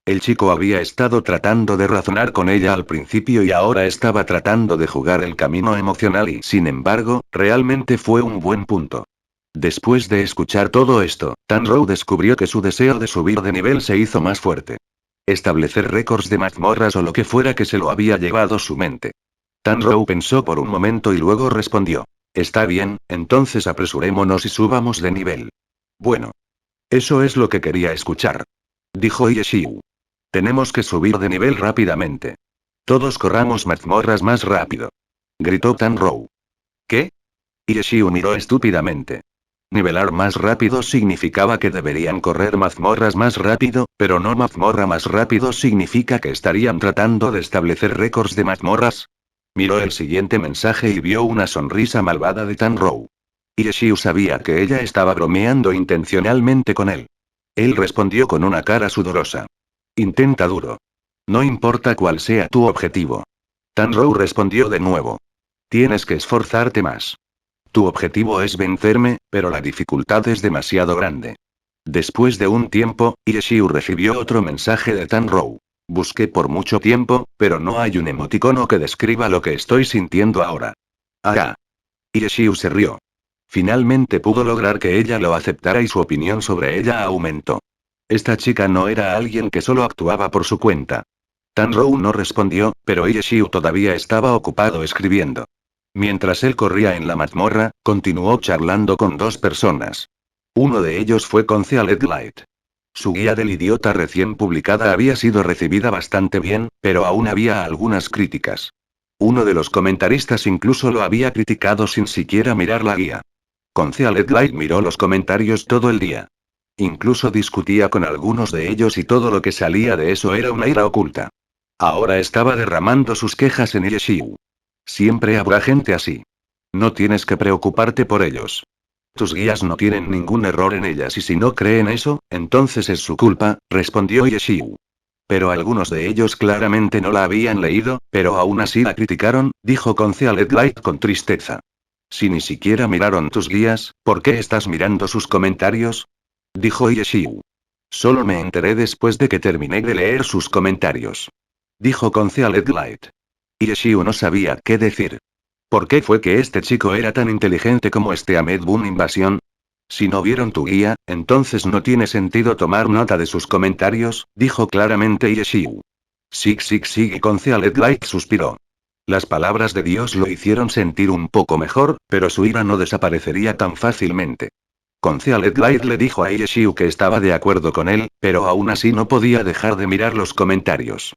El chico había estado tratando de razonar con ella al principio y ahora estaba tratando de jugar el camino emocional y, sin embargo, realmente fue un buen punto. Después de escuchar todo esto, Tanrou descubrió que su deseo de subir de nivel se hizo más fuerte. Establecer récords de mazmorras o lo que fuera que se lo había llevado su mente. Tanrou pensó por un momento y luego respondió. Está bien, entonces apresurémonos y subamos de nivel. Bueno. Eso es lo que quería escuchar. Dijo Yeshiu. Tenemos que subir de nivel rápidamente. Todos corramos mazmorras más rápido. Gritó Tanrou. ¿Qué? Yeshiu miró estúpidamente. Nivelar más rápido significaba que deberían correr mazmorras más rápido, pero no mazmorra más rápido significa que estarían tratando de establecer récords de mazmorras. Miró el siguiente mensaje y vio una sonrisa malvada de Tanrou. Yeshiu sabía que ella estaba bromeando intencionalmente con él. Él respondió con una cara sudorosa. Intenta duro. No importa cuál sea tu objetivo. Tanrou respondió de nuevo. Tienes que esforzarte más. Tu objetivo es vencerme, pero la dificultad es demasiado grande. Después de un tiempo, Yeshiu recibió otro mensaje de Tanrou. Busqué por mucho tiempo, pero no hay un emoticono que describa lo que estoy sintiendo ahora. Yeshiu se rió. Finalmente pudo lograr que ella lo aceptara y su opinión sobre ella aumentó. Esta chica no era alguien que solo actuaba por su cuenta. Tanrou no respondió, pero Yeshiu todavía estaba ocupado escribiendo. Mientras él corría en la mazmorra, continuó charlando con dos personas. Uno de ellos fue Concealed Light. Su guía del idiota recién publicada había sido recibida bastante bien, pero aún había algunas críticas. Uno de los comentaristas incluso lo había criticado sin siquiera mirar la guía. Concealed Light miró los comentarios todo el día. Incluso discutía con algunos de ellos y todo lo que salía de eso era una ira oculta. Ahora estaba derramando sus quejas en Yeshiu. Siempre habrá gente así. No tienes que preocuparte por ellos. Tus guías no tienen ningún error en ellas y si no creen eso, entonces es su culpa, respondió Yeshiu. Pero algunos de ellos claramente no la habían leído, pero aún así la criticaron, dijo Concealed Light con tristeza. Si ni siquiera miraron tus guías, ¿por qué estás mirando sus comentarios? Dijo Yeshiu. Solo me enteré después de que terminé de leer sus comentarios. Dijo Concealed Light. Yeshiu no sabía qué decir. ¿Por qué fue que este chico era tan inteligente como este Ahmed Boon Invasión? Si no vieron tu guía, entonces no tiene sentido tomar nota de sus comentarios, dijo claramente Yeshiu. Sig y Concealed Light suspiró. Las palabras de Dios lo hicieron sentir un poco mejor, pero su ira no desaparecería tan fácilmente. Concealed Light le dijo a Yeshiu que estaba de acuerdo con él, pero aún así no podía dejar de mirar los comentarios.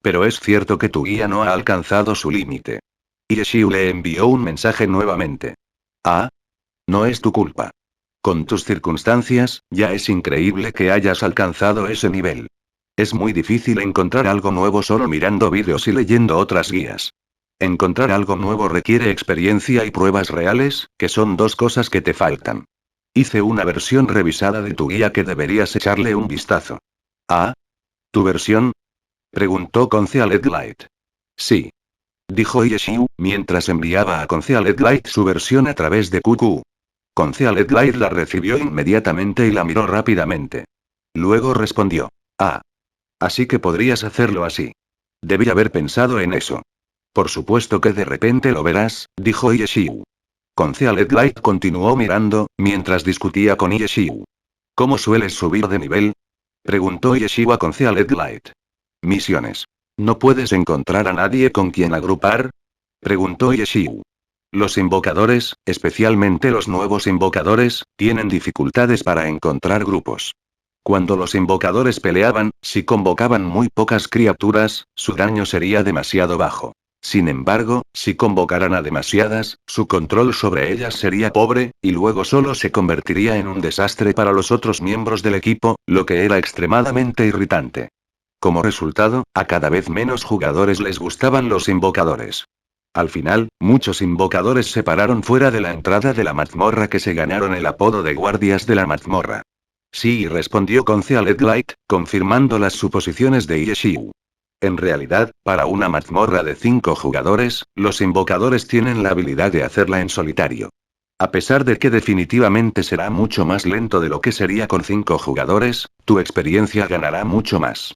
Pero es cierto que tu guía no ha alcanzado su límite. Yeshiu le envió un mensaje nuevamente. Ah. No es tu culpa. Con tus circunstancias, ya es increíble que hayas alcanzado ese nivel. Es muy difícil encontrar algo nuevo solo mirando vídeos y leyendo otras guías. Encontrar algo nuevo requiere experiencia y pruebas reales, que son dos cosas que te faltan. Hice una versión revisada de tu guía que deberías echarle un vistazo. ¿Ah? ¿Tu versión? Preguntó Concealed Light. Sí. Dijo Yeshiu, mientras enviaba a Concealed Light su versión a través de QQ. Concealed Light la recibió inmediatamente y la miró rápidamente. Luego respondió. Ah. Así que podrías hacerlo así. Debí haber pensado en eso. Por supuesto que de repente lo verás, dijo Yeshiu. Concealed Light continuó mirando, mientras discutía con Yeshiu. ¿Cómo sueles subir de nivel? Preguntó Yeshiu a Concealed Light. Misiones. ¿No puedes encontrar a nadie con quien agrupar? Preguntó Yeshiu. Los invocadores, especialmente los nuevos invocadores, tienen dificultades para encontrar grupos. Cuando los invocadores peleaban, si convocaban muy pocas criaturas, su daño sería demasiado bajo. Sin embargo, si convocaran a demasiadas, su control sobre ellas sería pobre, y luego solo se convertiría en un desastre para los otros miembros del equipo, lo que era extremadamente irritante. Como resultado, a cada vez menos jugadores les gustaban los invocadores. Al final, muchos invocadores se pararon fuera de la entrada de la mazmorra que se ganaron el apodo de guardias de la mazmorra. Sí, respondió Concealed Light, confirmando las suposiciones de Yeshiu. En realidad, para una mazmorra de 5 jugadores, los invocadores tienen la habilidad de hacerla en solitario. A pesar de que definitivamente será mucho más lento de lo que sería con 5 jugadores, tu experiencia ganará mucho más.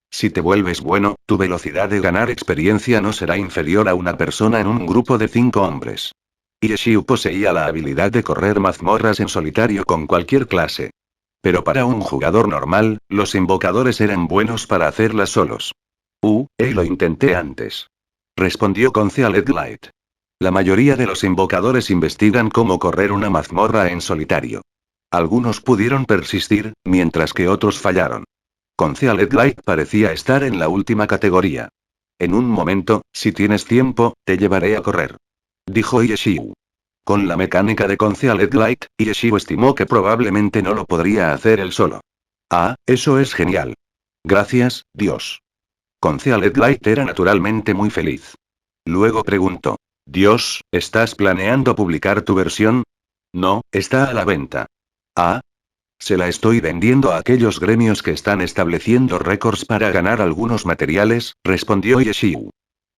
Si te vuelves bueno, tu velocidad de ganar experiencia no será inferior a una persona en un grupo de 5 hombres. Yeshiu poseía la habilidad de correr mazmorras en solitario con cualquier clase. Pero para un jugador normal, los invocadores eran buenos para hacerlas solos. Lo intenté antes. Respondió Concealed Light. La mayoría de los invocadores investigan cómo correr una mazmorra en solitario. Algunos pudieron persistir, mientras que otros fallaron. Concealed Light parecía estar en la última categoría. En un momento, si tienes tiempo, te llevaré a correr. Dijo Yeshiu. Con la mecánica de Concealed Light, Yeshiu estimó que probablemente no lo podría hacer él solo. Ah, eso es genial. Gracias, Dios. Concealed Light era naturalmente muy feliz. Luego preguntó. Dios, ¿estás planeando publicar tu versión? No, está a la venta. Ah. Se la estoy vendiendo a aquellos gremios que están estableciendo récords para ganar algunos materiales, respondió Yeshiu.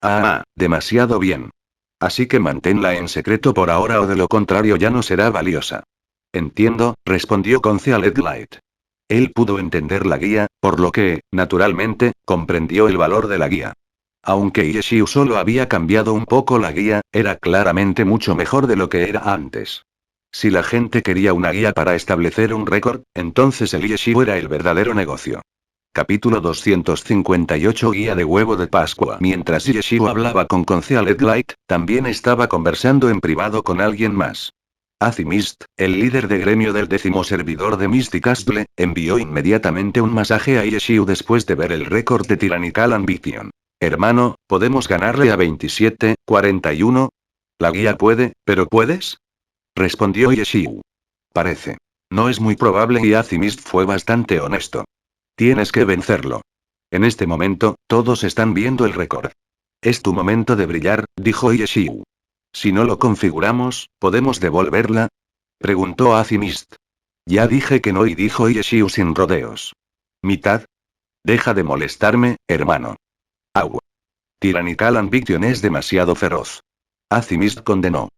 Ah, demasiado bien. Así que manténla en secreto por ahora o de lo contrario ya no será valiosa. Entiendo, respondió Concealed Light. Él pudo entender la guía, por lo que, naturalmente, comprendió el valor de la guía. Aunque Yeshiu solo había cambiado un poco la guía, era claramente mucho mejor de lo que era antes. Si la gente quería una guía para establecer un récord, entonces el Yeshiu era el verdadero negocio. Capítulo 258 Guía de huevo de Pascua. Mientras Yeshiu hablaba con Concealed Light, también estaba conversando en privado con alguien más. Azimist, el líder de gremio del 10º servidor de Mystic Castle, envió inmediatamente un mensaje a Yeshiu después de ver el récord de Tyrannical Ambition. Hermano, ¿podemos ganarle a 27-41? La guía puede, ¿pero puedes? Respondió Yeshiu. Parece. No es muy probable y Azimist fue bastante honesto. Tienes que vencerlo. En este momento, todos están viendo el récord. Es tu momento de brillar, dijo Yeshiu. Si no lo configuramos, ¿podemos devolverla? Preguntó Azimist. Ya dije que no y dijo Yeshiu sin rodeos. ¿Mitad? Deja de molestarme, hermano. Au. Tyrannical Ambition es demasiado feroz. Azimist condenó.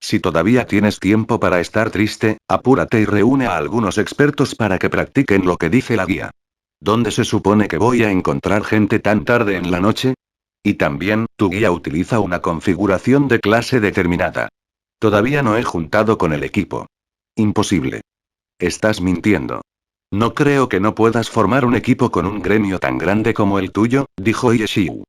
Si todavía tienes tiempo para estar triste, apúrate y reúne a algunos expertos para que practiquen lo que dice la guía. ¿Dónde se supone que voy a encontrar gente tan tarde en la noche? Y también, tu guía utiliza una configuración de clase determinada. Todavía no he juntado con el equipo. Imposible. Estás mintiendo. No creo que no puedas formar un equipo con un gremio tan grande como el tuyo, dijo Yeshiu.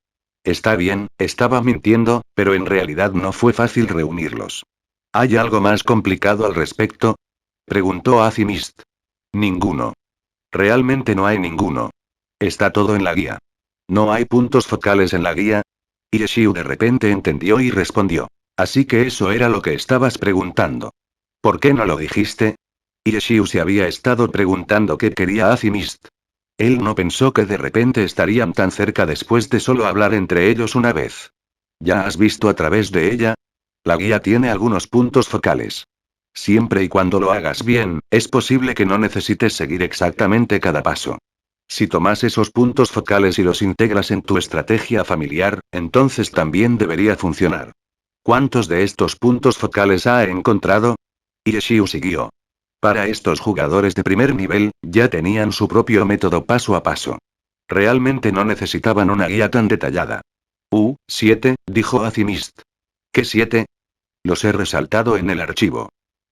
Está bien, estaba mintiendo, pero en realidad no fue fácil reunirlos. ¿Hay algo más complicado al respecto? Preguntó Azimist. Ninguno. Realmente no hay ninguno. Está todo en la guía. ¿No hay puntos focales en la guía? Yeshiu de repente entendió y respondió. Así que eso era lo que estabas preguntando. ¿Por qué no lo dijiste? Yeshiu se había estado preguntando qué quería Azimist. Él no pensó que de repente estarían tan cerca después de solo hablar entre ellos una vez. ¿Ya has visto a través de ella? La guía tiene algunos puntos focales. Siempre y cuando lo hagas bien, es posible que no necesites seguir exactamente cada paso. Si tomas esos puntos focales y los integras en tu estrategia familiar, entonces también debería funcionar. ¿Cuántos de estos puntos focales ha encontrado? Yeshiu siguió. Para estos jugadores de primer nivel, ya tenían su propio método paso a paso. Realmente no necesitaban una guía tan detallada. 7, dijo Azimist. ¿Qué 7? Los he resaltado en el archivo.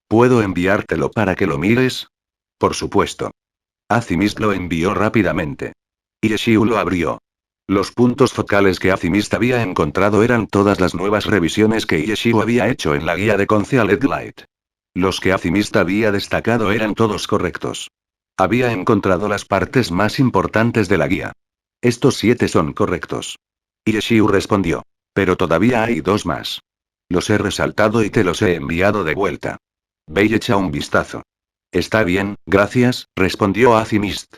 ¿Puedo enviártelo para que lo mires? Por supuesto. Azimist lo envió rápidamente. Yeshiu lo abrió. Los puntos focales que Azimist había encontrado eran todas las nuevas revisiones que Yeshiu había hecho en la guía de Concealed Light. Los que Azimist había destacado eran todos correctos. Había encontrado las partes más importantes de la guía. Estos 7 son correctos. Yeshiu respondió. Pero todavía hay 2 más. Los he resaltado y te los he enviado de vuelta. Ve y echa un vistazo. Está bien, gracias, respondió Azimist.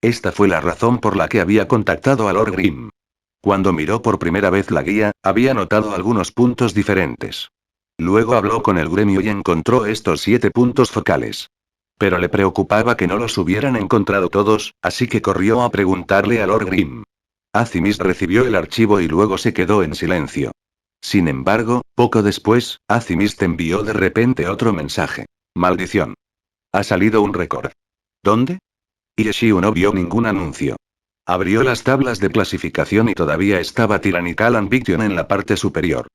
Esta fue la razón por la que había contactado a Lord Grimm. Cuando miró por primera vez la guía, había notado algunos puntos diferentes. Luego habló con el gremio y encontró estos 7 puntos focales. Pero le preocupaba que no los hubieran encontrado todos, así que corrió a preguntarle a Lord Grimm. Azimist recibió el archivo y luego se quedó en silencio. Sin embargo, poco después, Azimist envió de repente otro mensaje. Maldición. Ha salido un récord. ¿Dónde? Yeshiu no vio ningún anuncio. Abrió las tablas de clasificación y todavía estaba Tyrannical Ambition en la parte superior.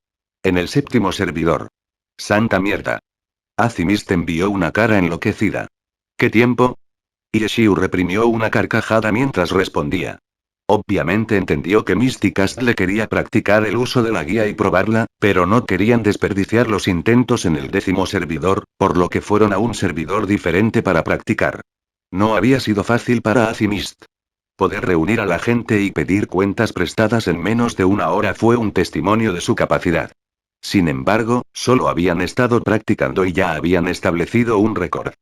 En el 7º servidor. Santa mierda. Azimist envió una cara enloquecida. ¿Qué tiempo? Yeshiu reprimió una carcajada mientras respondía. Obviamente entendió que Mystic Castle quería practicar el uso de la guía y probarla, pero no querían desperdiciar los intentos en el 10º servidor, por lo que fueron a un servidor diferente para practicar. No había sido fácil para Azimist. Poder reunir a la gente y pedir cuentas prestadas en menos de una hora fue un testimonio de su capacidad. Sin embargo, solo habían estado practicando y ya habían establecido un récord.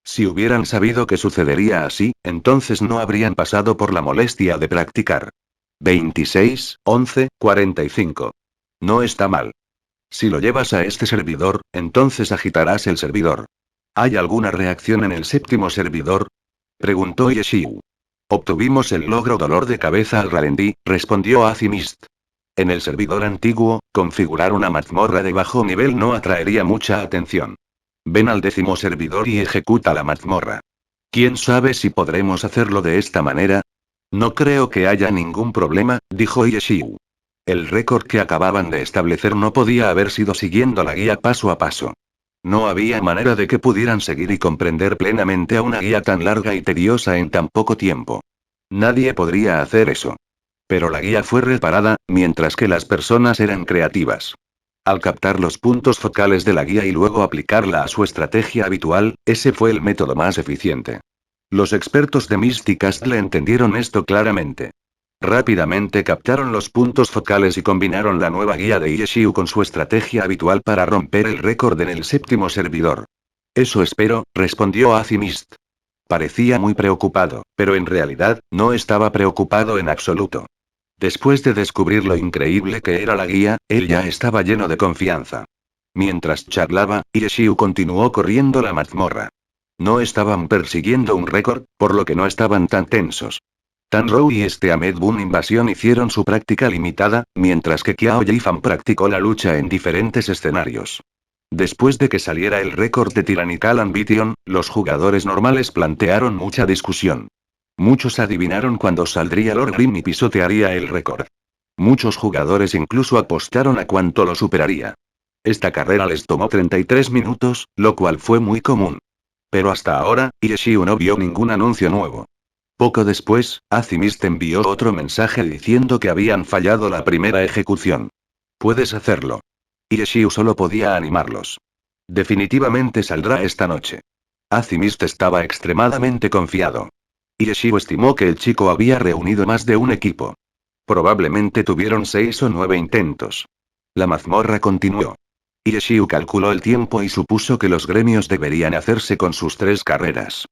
Si hubieran sabido que sucedería así, entonces no habrían pasado por la molestia de practicar. 26, 11, 45. No está mal. Si lo llevas a este servidor, entonces agitarás el servidor. ¿Hay alguna reacción en el 7º servidor? Preguntó Yeshiu. Obtuvimos el logro dolor de cabeza al ralentí, respondió Azimist. En el servidor antiguo, configurar una mazmorra de bajo nivel no atraería mucha atención. Ven al 10º servidor y ejecuta la mazmorra. ¿Quién sabe si podremos hacerlo de esta manera? No creo que haya ningún problema, dijo Yeshiu. El récord que acababan de establecer no podía haber sido siguiendo la guía paso a paso. No había manera de que pudieran seguir y comprender plenamente a una guía tan larga y tediosa en tan poco tiempo. Nadie podría hacer eso. Pero la guía fue reparada, mientras que las personas eran creativas. Al captar los puntos focales de la guía y luego aplicarla a su estrategia habitual, ese fue el método más eficiente. Los expertos de Mystic Castle entendieron esto claramente. Rápidamente captaron los puntos focales y combinaron la nueva guía de Yeshiu con su estrategia habitual para romper el récord en el séptimo servidor. Eso espero, respondió Azimist. Parecía muy preocupado, pero en realidad, no estaba preocupado en absoluto. Después de descubrir lo increíble que era la guía, él ya estaba lleno de confianza. Mientras charlaba, Yeshiu continuó corriendo la mazmorra. No estaban persiguiendo un récord, por lo que no estaban tan tensos. Tanrou y Ahmed Bun Invasión hicieron su práctica limitada, mientras que Qiao Yifan practicó la lucha en diferentes escenarios. Después de que saliera el récord de Tyrannical Ambition, los jugadores normales plantearon mucha discusión. Muchos adivinaron cuándo saldría Lord Grimm y pisotearía el récord. Muchos jugadores incluso apostaron a cuánto lo superaría. Esta carrera les tomó 33 minutos, lo cual fue muy común. Pero hasta ahora, Yeshiu no vio ningún anuncio nuevo. Poco después, Azimist envió otro mensaje diciendo que habían fallado la primera ejecución. Puedes hacerlo. Yeshiu solo podía animarlos. Definitivamente saldrá esta noche. Azimist estaba extremadamente confiado. Yeshiu estimó que el chico había reunido más de un equipo. Probablemente tuvieron 6 o 9 intentos. La mazmorra continuó. Yeshiu calculó el tiempo y supuso que los gremios deberían hacerse con sus 3 carreras.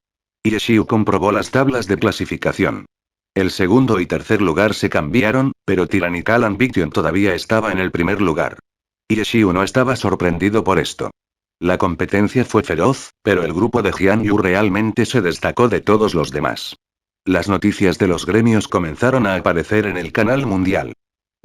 Yeshiu comprobó las tablas de clasificación. El segundo y tercer lugar se cambiaron, pero Tyrannical Ambition todavía estaba en el primer lugar. Yeshiu no estaba sorprendido por esto. La competencia fue feroz, pero el grupo de Jian Yu realmente se destacó de todos los demás. Las noticias de los gremios comenzaron a aparecer en el canal mundial.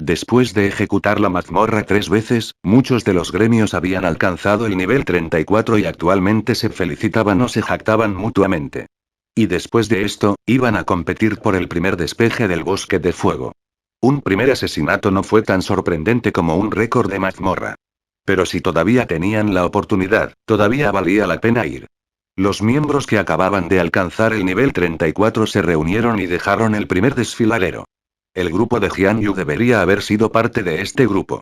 Después de ejecutar la mazmorra 3 veces, muchos de los gremios habían alcanzado el nivel 34 y actualmente se felicitaban o se jactaban mutuamente. Y después de esto, iban a competir por el primer despeje del bosque de fuego. Un primer asesinato no fue tan sorprendente como un récord de mazmorra. Pero si todavía tenían la oportunidad, todavía valía la pena ir. Los miembros que acababan de alcanzar el nivel 34 se reunieron y dejaron el primer desfiladero. El grupo de Jian Yu debería haber sido parte de este grupo.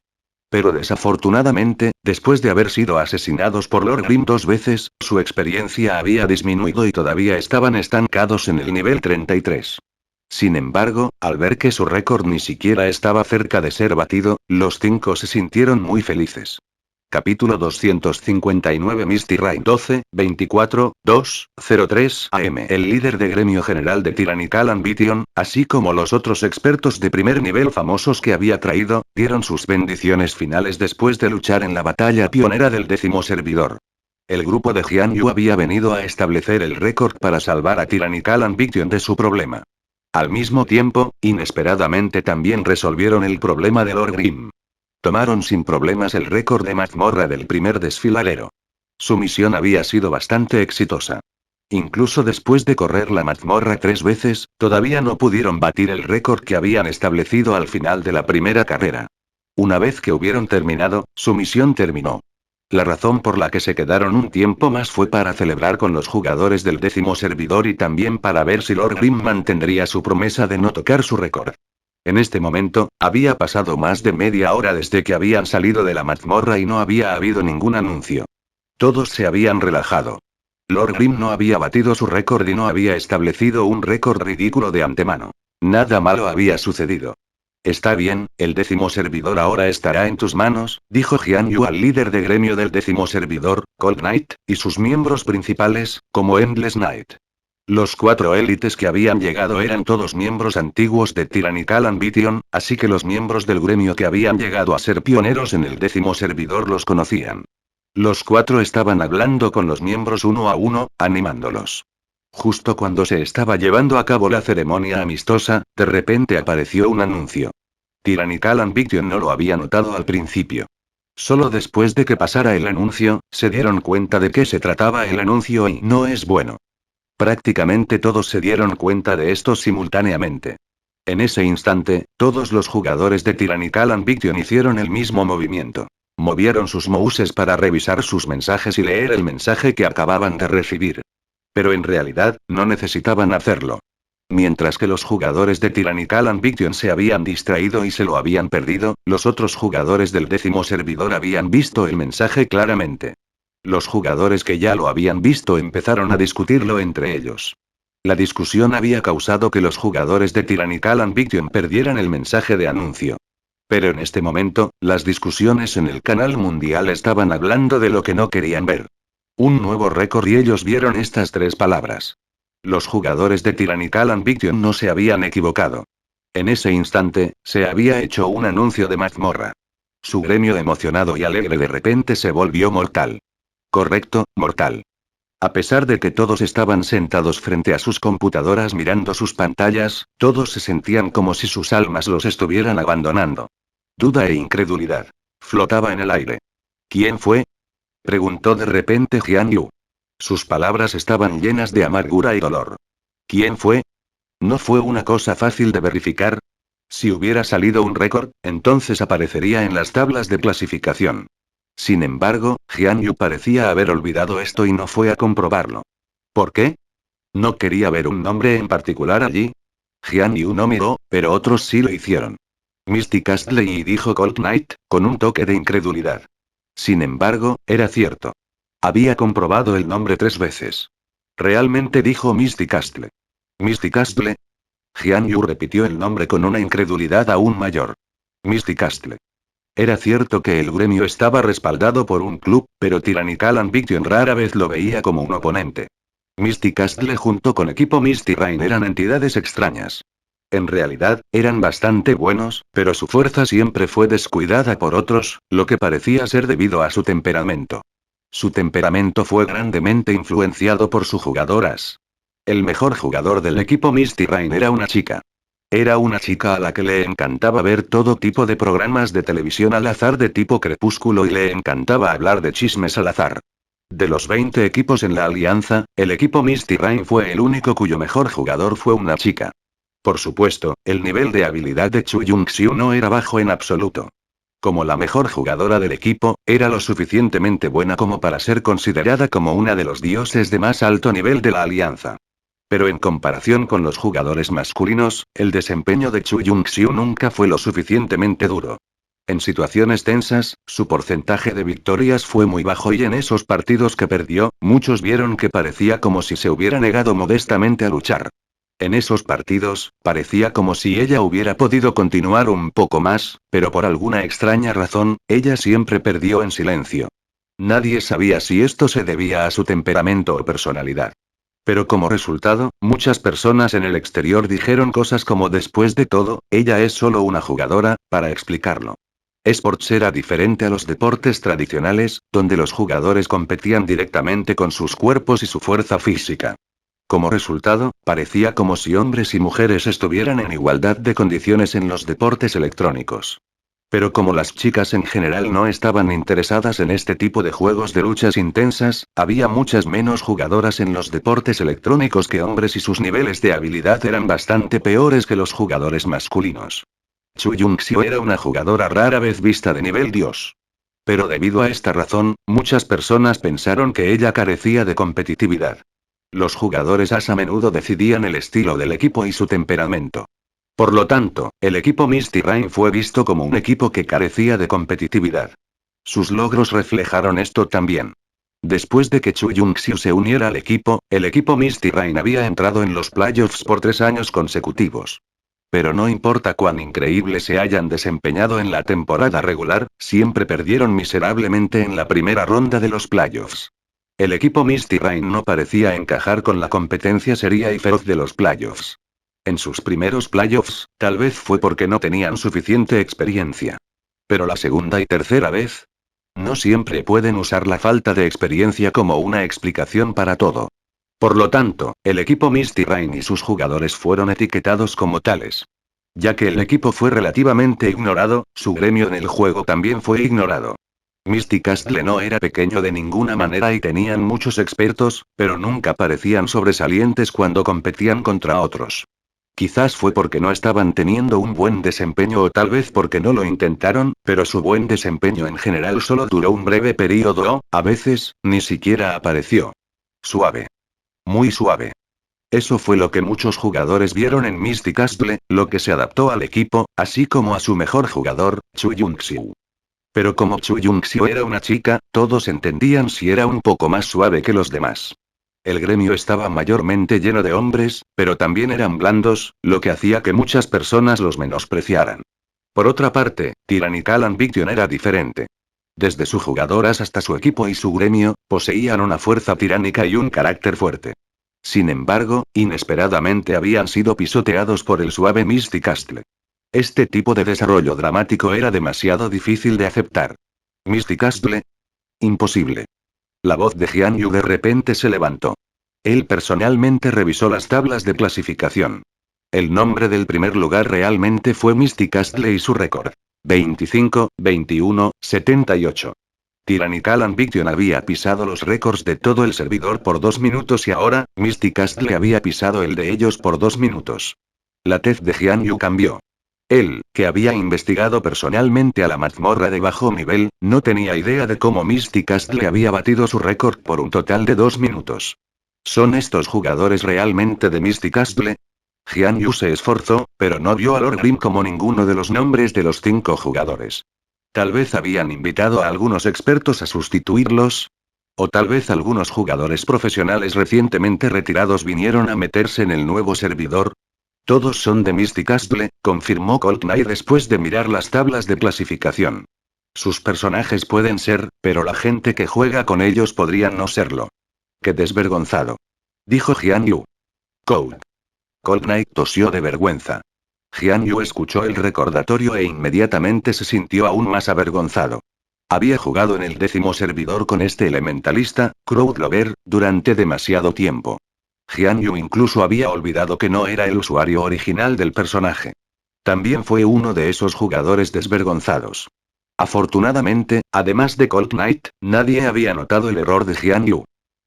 Pero desafortunadamente, después de haber sido asesinados por Lord Grimm 2 veces, su experiencia había disminuido y todavía estaban estancados en el nivel 33. Sin embargo, al ver que su récord ni siquiera estaba cerca de ser batido, los 5 se sintieron muy felices. Capítulo 259 Misty Rain 12, 24, 2, 03 AM. El líder de gremio general de Tyrannical Ambition, así como los otros expertos de primer nivel famosos que había traído, dieron sus bendiciones finales después de luchar en la batalla pionera del 10º servidor. El grupo de Jian Yu había venido a establecer el récord para salvar a Tyrannical Ambition de su problema. Al mismo tiempo, inesperadamente también resolvieron el problema de Lord Grimm. Tomaron sin problemas el récord de mazmorra del primer desfiladero. Su misión había sido bastante exitosa. Incluso después de correr la mazmorra 3 veces, todavía no pudieron batir el récord que habían establecido al final de la primera carrera. Una vez que hubieron terminado, su misión terminó. La razón por la que se quedaron un tiempo más fue para celebrar con los jugadores del 10º servidor y también para ver si Lord Grimm mantendría su promesa de no tocar su récord. En este momento, había pasado más de media hora desde que habían salido de la mazmorra y no había habido ningún anuncio. Todos se habían relajado. Lord Grimm no había batido su récord y no había establecido un récord ridículo de antemano. Nada malo había sucedido. Está bien, el 10º servidor ahora estará en tus manos, dijo Jian Yu al líder de gremio del 10º servidor, Cold Knight, y sus miembros principales, como Endless Knight. Los 4 élites que habían llegado eran todos miembros antiguos de Tyrannical Ambition, así que los miembros del gremio que habían llegado a ser pioneros en el 10º servidor los conocían. Los 4 estaban hablando con los miembros uno a uno, animándolos. Justo cuando se estaba llevando a cabo la ceremonia amistosa, de repente apareció un anuncio. Tyrannical Ambition no lo había notado al principio. Solo después de que pasara el anuncio, se dieron cuenta de qué se trataba el anuncio y no es bueno. Prácticamente todos se dieron cuenta de esto simultáneamente. En ese instante, todos los jugadores de Tyrannical Ambition hicieron el mismo movimiento. Movieron sus mouses para revisar sus mensajes y leer el mensaje que acababan de recibir. Pero en realidad, no necesitaban hacerlo. Mientras que los jugadores de Tyrannical Ambition se habían distraído y se lo habían perdido, los otros jugadores del 10º servidor habían visto el mensaje claramente. Los jugadores que ya lo habían visto empezaron a discutirlo entre ellos. La discusión había causado que los jugadores de Tyrannical Ambition perdieran el mensaje de anuncio. Pero en este momento, las discusiones en el canal mundial estaban hablando de lo que no querían ver. Un nuevo récord y ellos vieron estas 3 palabras. Los jugadores de Tyrannical Ambition no se habían equivocado. En ese instante, se había hecho un anuncio de mazmorra. Su gremio emocionado y alegre de repente se volvió mortal. Correcto, mortal. A pesar de que todos estaban sentados frente a sus computadoras mirando sus pantallas, todos se sentían como si sus almas los estuvieran abandonando. Duda e incredulidad. Flotaba en el aire. ¿Quién fue? Preguntó de repente Jian Yu. Sus palabras estaban llenas de amargura y dolor. ¿Quién fue? ¿No fue una cosa fácil de verificar? Si hubiera salido un récord, entonces aparecería en las tablas de clasificación. Sin embargo, Jian Yu parecía haber olvidado esto y no fue a comprobarlo. ¿Por qué? ¿No quería ver un nombre en particular allí? Jian Yu no miró, pero otros sí lo hicieron. Misty Castley, dijo Cold Knight, con un toque de incredulidad. Sin embargo, era cierto. Había comprobado el nombre 3 veces. Realmente, dijo Misty Castle. ¿Misty Castle? Jian Yu repitió el nombre con una incredulidad aún mayor. Misty Castle. Era cierto que el gremio estaba respaldado por un club, pero Tyrannical Ambition rara vez lo veía como un oponente. Misty Castle junto con equipo Misty Rain eran entidades extrañas. En realidad, eran bastante buenos, pero su fuerza siempre fue descuidada por otros, lo que parecía ser debido a su temperamento. Su temperamento fue grandemente influenciado por sus jugadoras. El mejor jugador del equipo Misty Rain era una chica. Era una chica a la que le encantaba ver todo tipo de programas de televisión al azar de tipo crepúsculo y le encantaba hablar de chismes al azar. De los 20 equipos en la alianza, el equipo Misty Rain fue el único cuyo mejor jugador fue una chica. Por supuesto, el nivel de habilidad de Chu Jung-Xiu no era bajo en absoluto. Como la mejor jugadora del equipo, era lo suficientemente buena como para ser considerada como una de los dioses de más alto nivel de la alianza. Pero en comparación con los jugadores masculinos, el desempeño de Chu Jung-Xiu nunca fue lo suficientemente duro. En situaciones tensas, su porcentaje de victorias fue muy bajo y en esos partidos que perdió, muchos vieron que parecía como si se hubiera negado modestamente a luchar. En esos partidos, parecía como si ella hubiera podido continuar un poco más, pero por alguna extraña razón, ella siempre perdió en silencio. Nadie sabía si esto se debía a su temperamento o personalidad. Pero como resultado, muchas personas en el exterior dijeron cosas como después de todo, ella es solo una jugadora, para explicarlo. Esports era diferente a los deportes tradicionales, donde los jugadores competían directamente con sus cuerpos y su fuerza física. Como resultado, parecía como si hombres y mujeres estuvieran en igualdad de condiciones en los deportes electrónicos. Pero como las chicas en general no estaban interesadas en este tipo de juegos de luchas intensas, había muchas menos jugadoras en los deportes electrónicos que hombres y sus niveles de habilidad eran bastante peores que los jugadores masculinos. Chu Jung-Xiu era una jugadora rara vez vista de nivel dios. Pero debido a esta razón, muchas personas pensaron que ella carecía de competitividad. Los jugadores a menudo decidían el estilo del equipo y su temperamento. Por lo tanto, el equipo Misty Rain fue visto como un equipo que carecía de competitividad. Sus logros reflejaron esto también. Después de que Chu Jung-Xiu se uniera al equipo, el equipo Misty Rain había entrado en los playoffs por 3 años consecutivos. Pero no importa cuán increíble se hayan desempeñado en la temporada regular, siempre perdieron miserablemente en la primera ronda de los playoffs. El equipo Misty Rain no parecía encajar con la competencia seria y feroz de los playoffs. En sus primeros playoffs, tal vez fue porque no tenían suficiente experiencia. Pero la segunda y tercera vez, no siempre pueden usar la falta de experiencia como una explicación para todo. Por lo tanto, el equipo Misty Rain y sus jugadores fueron etiquetados como tales. Ya que el equipo fue relativamente ignorado, su gremio en el juego también fue ignorado. Misty Castle no era pequeño de ninguna manera y tenían muchos expertos, pero nunca parecían sobresalientes cuando competían contra otros. Quizás fue porque no estaban teniendo un buen desempeño o tal vez porque no lo intentaron, pero su buen desempeño en general solo duró un breve periodo o, a veces, ni siquiera apareció. Suave. Muy suave. Eso fue lo que muchos jugadores vieron en Misty Castle, lo que se adaptó al equipo, así como a su mejor jugador, Chu Yunxiu. Pero como Chu Yunxiu era una chica, todos entendían si era un poco más suave que los demás. El gremio estaba mayormente lleno de hombres, pero también eran blandos, lo que hacía que muchas personas los menospreciaran. Por otra parte, Tyrannical Ambition era diferente. Desde sus jugadoras hasta su equipo y su gremio, poseían una fuerza tiránica y un carácter fuerte. Sin embargo, inesperadamente habían sido pisoteados por el suave Misty Castle. Este tipo de desarrollo dramático era demasiado difícil de aceptar. ¿Misty Castle? Imposible. La voz de Jian Yu de repente se levantó. Él personalmente revisó las tablas de clasificación. El nombre del primer lugar realmente fue Misty Castle y su récord. 25, 21, 78. Tyrannical Ambition había pisado los récords de todo el servidor por 2 minutos y ahora, Misty Castle había pisado el de ellos por 2 minutos. La tez de Jian Yu cambió. Él, que había investigado personalmente a la mazmorra de bajo nivel, no tenía idea de cómo Misty Castle había batido su récord por un total de 2 minutos. ¿Son estos jugadores realmente de Misty Castle? Jian Yu se esforzó, pero no vio a Lord Grimm como ninguno de los nombres de los 5 jugadores. Tal vez habían invitado a algunos expertos a sustituirlos. O tal vez algunos jugadores profesionales recientemente retirados vinieron a meterse en el nuevo servidor. Todos son de Misty Castle, confirmó Colt Knight después de mirar las tablas de clasificación. Sus personajes pueden ser, pero la gente que juega con ellos podrían no serlo. ¡Qué desvergonzado! Dijo Jian Yu. Colt. Colt Knight tosió de vergüenza. Jian Yu escuchó el recordatorio e inmediatamente se sintió aún más avergonzado. Había jugado en el 10º servidor con este elementalista, Crowdlover, durante demasiado tiempo. Jian Yu incluso había olvidado que no era el usuario original del personaje. También fue uno de esos jugadores desvergonzados. Afortunadamente, además de Colt Knight, nadie había notado el error de Jian Yu.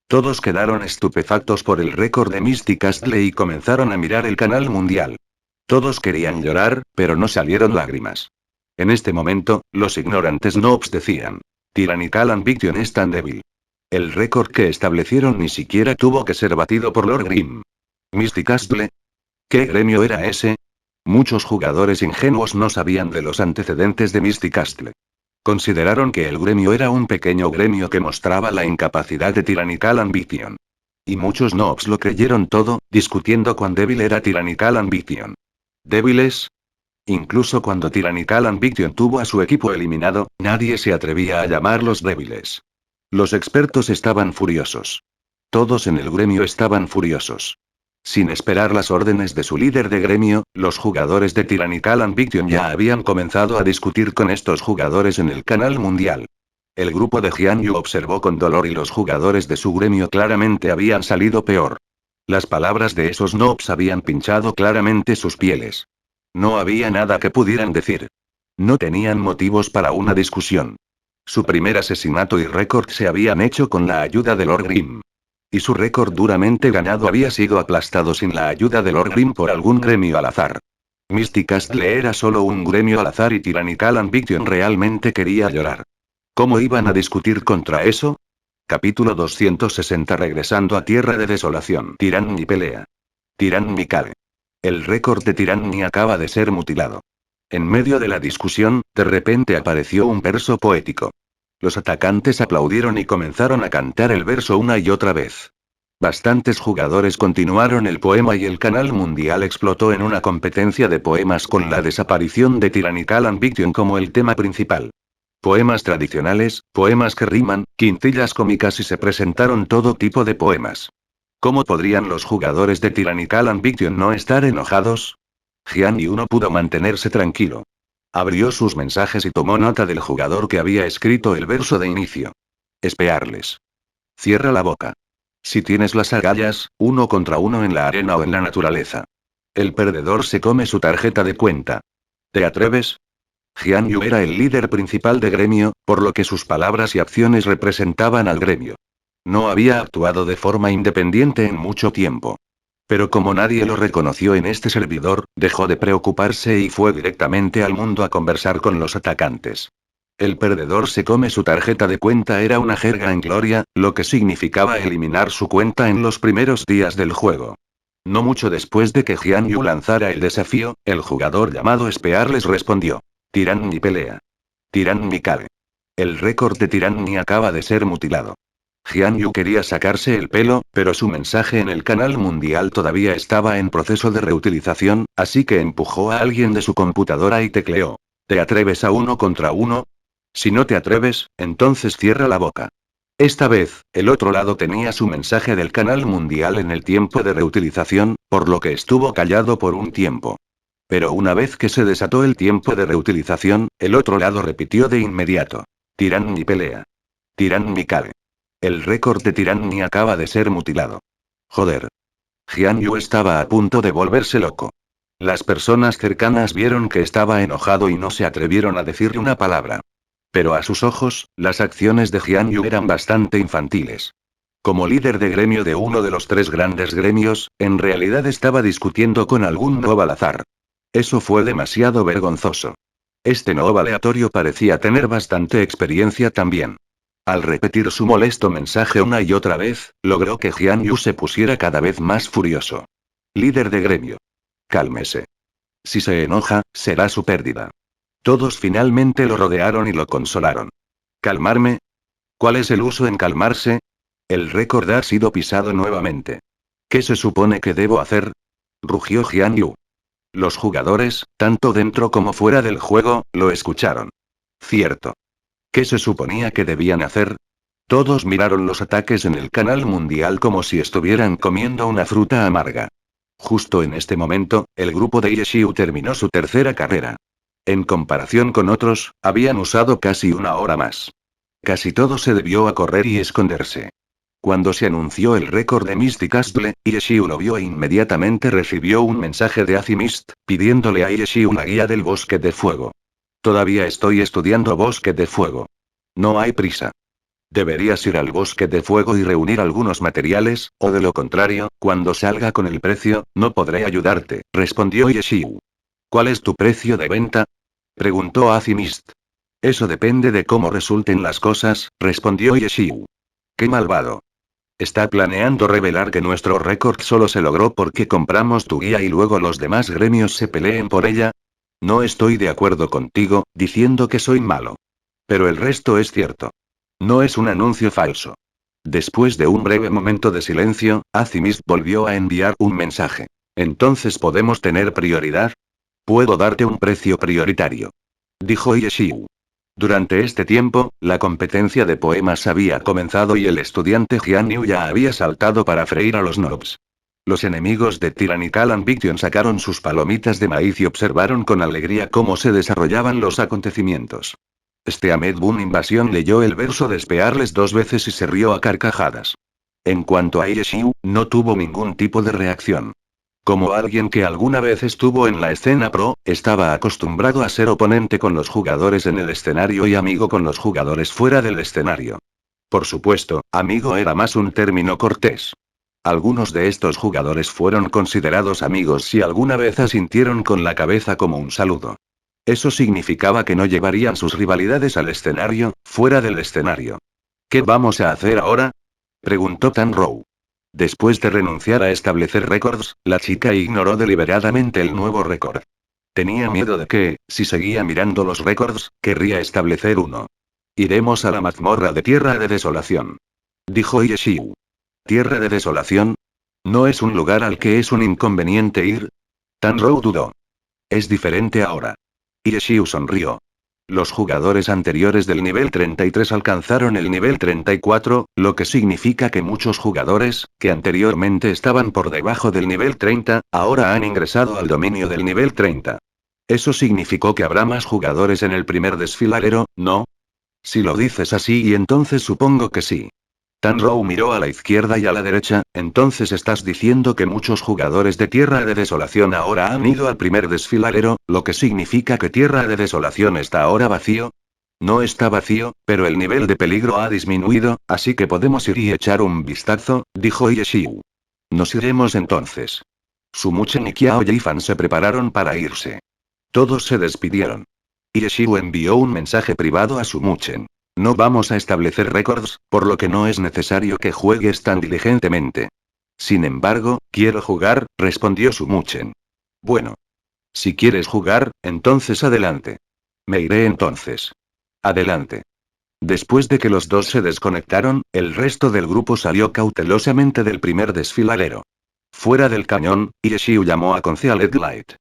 Todos quedaron estupefactos por el récord de Misty Castle y comenzaron a mirar el canal mundial. Todos querían llorar, pero no salieron lágrimas. En este momento, los ignorantes noobs decían: Tyrannical Ambition es tan débil. El récord que establecieron ni siquiera tuvo que ser batido por Lord Grimm. ¿Misty Castle? ¿Qué gremio era ese? Muchos jugadores ingenuos no sabían de los antecedentes de Misty Castle. Consideraron que el gremio era un pequeño gremio que mostraba la incapacidad de Tyrannical Ambition. Y muchos noobs lo creyeron todo, discutiendo cuán débil era Tyrannical Ambition. ¿Débiles? Incluso cuando Tyrannical Ambition tuvo a su equipo eliminado, nadie se atrevía a llamarlos débiles. Los expertos estaban furiosos. Todos en el gremio estaban furiosos. Sin esperar las órdenes de su líder de gremio, los jugadores de Tyrannical Ambition ya habían comenzado a discutir con estos jugadores en el canal mundial. El grupo de Jian Yu observó con dolor y los jugadores de su gremio claramente habían salido peor. Las palabras de esos noobs habían pinchado claramente sus pieles. No había nada que pudieran decir. No tenían motivos para una discusión. Su primer asesinato y récord se habían hecho con la ayuda de Lord Grimm. Y su récord duramente ganado había sido aplastado sin la ayuda de Lord Grimm por algún gremio al azar. Misty Castle era solo un gremio al azar y Tyrannical Ambition realmente quería llorar. ¿Cómo iban a discutir contra eso? Capítulo 260. Regresando a Tierra de Desolación. Tyranny pelea. Tyranny cae. El récord de Tyranny acaba de ser mutilado. En medio de la discusión, de repente apareció un verso poético. Los atacantes aplaudieron y comenzaron a cantar el verso una y otra vez. Bastantes jugadores continuaron el poema y el canal mundial explotó en una competencia de poemas con la desaparición de Tyrannical Ambition como el tema principal. Poemas tradicionales, poemas que riman, quintillas cómicas y se presentaron todo tipo de poemas. ¿Cómo podrían los jugadores de Tyrannical Ambition no estar enojados? Jian Yu no pudo mantenerse tranquilo. Abrió sus mensajes y tomó nota del jugador que había escrito el verso de inicio. Espearles. Cierra la boca. Si tienes las agallas, 1 contra 1 en la arena o en la naturaleza. El perdedor se come su tarjeta de cuenta. ¿Te atreves? Jian Yu era el líder principal de gremio, por lo que sus palabras y acciones representaban al gremio. No había actuado de forma independiente en mucho tiempo. Pero como nadie lo reconoció en este servidor, dejó de preocuparse y fue directamente al mundo a conversar con los atacantes. El perdedor se come su tarjeta de cuenta era una jerga en gloria, lo que significaba eliminar su cuenta en los primeros días del juego. No mucho después de que Jian Yu lanzara el desafío, el jugador llamado Spear les respondió. Tiranni pelea. Tiranni cae. El récord de Tiranni acaba de ser mutilado. Jian Yu quería sacarse el pelo, pero su mensaje en el canal mundial todavía estaba en proceso de reutilización, así que empujó a alguien de su computadora y tecleó. ¿Te atreves a 1 contra 1? Si no te atreves, entonces cierra la boca. Esta vez, el otro lado tenía su mensaje del canal mundial en el tiempo de reutilización, por lo que estuvo callado por un tiempo. Pero una vez que se desató el tiempo de reutilización, el otro lado repitió de inmediato. Tiranni pelea. Tiranni cae. El récord de Tiranni acaba de ser mutilado. Joder. Jian Yu estaba a punto de volverse loco. Las personas cercanas vieron que estaba enojado y no se atrevieron a decirle una palabra. Pero a sus ojos, las acciones de Jian Yu eran bastante infantiles. Como líder de gremio de uno de los 3 grandes gremios, en realidad estaba discutiendo con algún noob al azar. Eso fue demasiado vergonzoso. Este noob aleatorio parecía tener bastante experiencia también. Al repetir su molesto mensaje una y otra vez, logró que Jian Yu se pusiera cada vez más furioso. Líder de gremio. Cálmese. Si se enoja, será su pérdida. Todos finalmente lo rodearon y lo consolaron. ¿Calmarme? ¿Cuál es el uso en calmarse? El récord ha sido pisado nuevamente. ¿Qué se supone que debo hacer? Rugió Jian Yu. Los jugadores, tanto dentro como fuera del juego, lo escucharon. Cierto. ¿Qué se suponía que debían hacer? Todos miraron los ataques en el canal mundial como si estuvieran comiendo una fruta amarga. Justo en este momento, el grupo de Yeshiu terminó su tercera carrera. En comparación con otros, habían usado casi 1 hora más. Casi todo se debió a correr y esconderse. Cuando se anunció el récord de Misty Castle, Yeshiu lo vio e inmediatamente recibió un mensaje de Azimist, pidiéndole a Yeshiu una guía del bosque de fuego. Todavía estoy estudiando bosque de fuego. No hay prisa. Deberías ir al bosque de fuego y reunir algunos materiales, o de lo contrario, cuando salga con el precio, no podré ayudarte, respondió Yeshiu. ¿Cuál es tu precio de venta? Preguntó Azimist. Eso depende de cómo resulten las cosas, respondió Yeshiu. ¡Qué malvado! ¿Está planeando revelar que nuestro récord solo se logró porque compramos tu guía y luego los demás gremios se peleen por ella? No estoy de acuerdo contigo, diciendo que soy malo. Pero el resto es cierto. No es un anuncio falso. Después de un breve momento de silencio, Azimist volvió a enviar un mensaje. ¿Entonces podemos tener prioridad? Puedo darte un precio prioritario. Dijo Yeshiu. Durante este tiempo, la competencia de poemas había comenzado y el estudiante Jian Yu ya había saltado para freír a los noobs. Los enemigos de Tyrannical Ambition sacaron sus palomitas de maíz y observaron con alegría cómo se desarrollaban los acontecimientos. Ahmed Bun Invasión leyó el verso de Spearless 2 veces y se rió a carcajadas. En cuanto a Yeshiu, no tuvo ningún tipo de reacción. Como alguien que alguna vez estuvo en la escena pro, estaba acostumbrado a ser oponente con los jugadores en el escenario y amigo con los jugadores fuera del escenario. Por supuesto, amigo era más un término cortés. Algunos de estos jugadores fueron considerados amigos si alguna vez asintieron con la cabeza como un saludo. Eso significaba que no llevarían sus rivalidades al escenario, fuera del escenario. ¿Qué vamos a hacer ahora? Preguntó Tan Rou. Después de renunciar a establecer récords, la chica ignoró deliberadamente el nuevo récord. Tenía miedo de que, si seguía mirando los récords, querría establecer uno. Iremos a la mazmorra de Tierra de Desolación. Dijo Yeshiu. ¿Tierra de Desolación? ¿No es un lugar al que es un inconveniente ir? Tan Rou dudó. Es diferente ahora. Yeshiu sonrió. Los jugadores anteriores del nivel 33 alcanzaron el nivel 34, lo que significa que muchos jugadores, que anteriormente estaban por debajo del nivel 30, ahora han ingresado al dominio del nivel 30. Eso significó que habrá más jugadores en el primer desfiladero, ¿no? Si lo dices así y entonces supongo que sí. Tan Rou miró a la izquierda y a la derecha, entonces estás diciendo que muchos jugadores de Tierra de Desolación ahora han ido al primer desfiladero, lo que significa que Tierra de Desolación está ahora vacío. No está vacío, pero el nivel de peligro ha disminuido, así que podemos ir y echar un vistazo, dijo Yeshiu. Nos iremos entonces. Sumuchen y Qiao Yifan se prepararon para irse. Todos se despidieron. Yeshiu envió un mensaje privado a Sumuchen. No vamos a establecer récords, por lo que no es necesario que juegues tan diligentemente. Sin embargo, quiero jugar, respondió Sumuchen. Bueno. Si quieres jugar, entonces adelante. Me iré entonces. Adelante. Después de que los dos se desconectaron, el resto del grupo salió cautelosamente del primer desfiladero. Fuera del cañón, Yeshiu llamó a Concealed Light.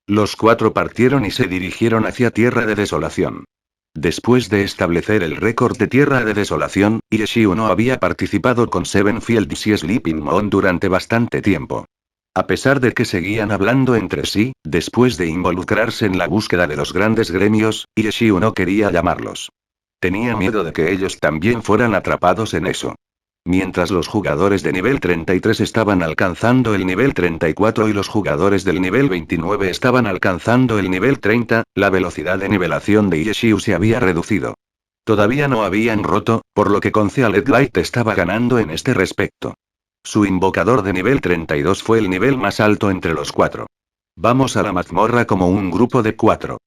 Los cuatro partieron y se dirigieron hacia Tierra de Desolación. Después de establecer el récord de Tierra de Desolación, Yeshiu no había participado con Seven Fields y Sleeping Moon durante bastante tiempo. A pesar de que seguían hablando entre sí, después de involucrarse en la búsqueda de los grandes gremios, Yeshiu no quería llamarlos. Tenía miedo de que ellos también fueran atrapados en eso. Mientras los jugadores de nivel 33 estaban alcanzando el nivel 34 y los jugadores del nivel 29 estaban alcanzando el nivel 30, la velocidad de nivelación de Yeshiu se había reducido. Todavía no habían roto, por lo que Concealed Light estaba ganando en este respecto. Su invocador de nivel 32 fue el nivel más alto entre los cuatro. Vamos a la mazmorra como un grupo de 4.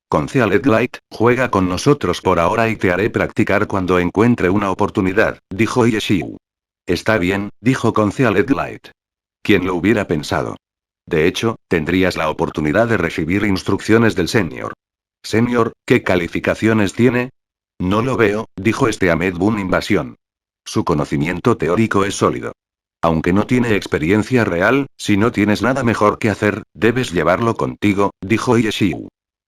Concealed Light, juega con nosotros por ahora y te haré practicar cuando encuentre una oportunidad, dijo Yeshiu. Está bien, dijo Concealed Light. ¿Quién lo hubiera pensado? De hecho, tendrías la oportunidad de recibir instrucciones del Senior. Senior, ¿qué calificaciones tiene? No lo veo, dijo Ahmed Boon Invasión. Su conocimiento teórico es sólido. Aunque no tiene experiencia real, si no tienes nada mejor que hacer, debes llevarlo contigo, dijo Yeshiu.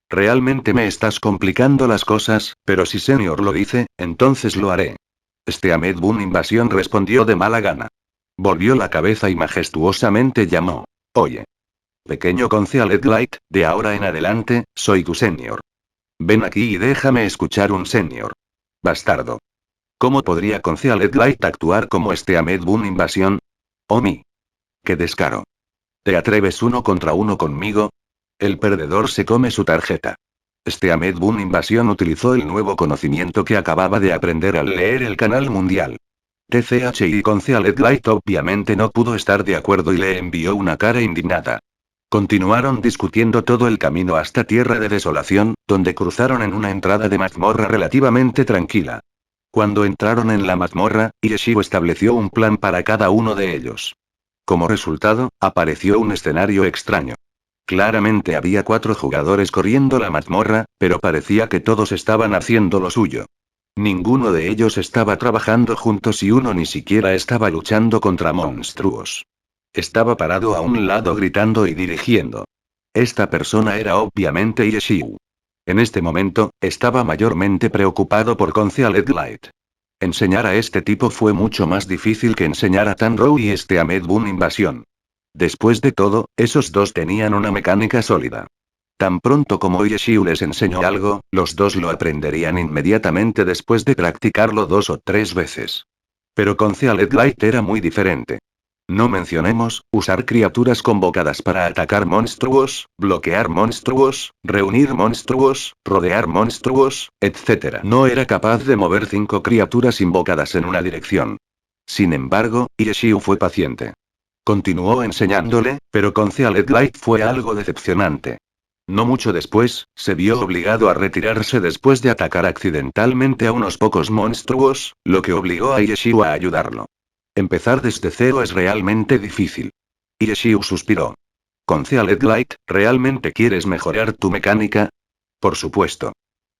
Realmente me estás complicando las cosas, pero si Senior lo dice, entonces lo haré. Ahmed Boon Invasión respondió de mala gana. Volvió la cabeza y majestuosamente llamó. Oye. Pequeño Concealed Light, de ahora en adelante, soy tu Senior. Ven aquí y déjame escuchar un Senior. Bastardo. ¿Cómo podría Concealed Light actuar como Ahmed Boon Invasión? Omi. ¡Qué descaro! ¿Te atreves 1 contra 1 conmigo? El perdedor se come su tarjeta. Ahmed Boon Invasión utilizó el nuevo conocimiento que acababa de aprender al leer el canal mundial. TCH y Concealed Light obviamente no pudo estar de acuerdo y le envió una cara indignada. Continuaron discutiendo todo el camino hasta Tierra de Desolación, donde cruzaron en una entrada de mazmorra relativamente tranquila. Cuando entraron en la mazmorra, Yeshiu estableció un plan para cada uno de ellos. Como resultado, apareció un escenario extraño. Claramente había 4 jugadores corriendo la mazmorra, pero parecía que todos estaban haciendo lo suyo. Ninguno de ellos estaba trabajando juntos y uno ni siquiera estaba luchando contra monstruos. Estaba parado a un lado gritando y dirigiendo. Esta persona era obviamente Yeshiu. En este momento, estaba mayormente preocupado por Concealed Light. Enseñar a este tipo fue mucho más difícil que enseñar a Tanrou y Ahmed Boon Invasión. Después de todo, esos dos tenían una mecánica sólida. Tan pronto como Yeshiu les enseñó algo, los dos lo aprenderían inmediatamente después de practicarlo 2 o 3 veces. Pero Concealed Light era muy diferente. No mencionemos, usar criaturas convocadas para atacar monstruos, bloquear monstruos, reunir monstruos, rodear monstruos, etc. No era capaz de mover 5 criaturas invocadas en una dirección. Sin embargo, Yeshiu fue paciente. Continuó enseñándole, pero Concealed Light fue algo decepcionante. No mucho después, se vio obligado a retirarse después de atacar accidentalmente a unos pocos monstruos, lo que obligó a Yeshiu a ayudarlo. Empezar desde cero es realmente difícil. Yeshiu suspiró. Concealed Light, ¿realmente quieres mejorar tu mecánica? Por supuesto.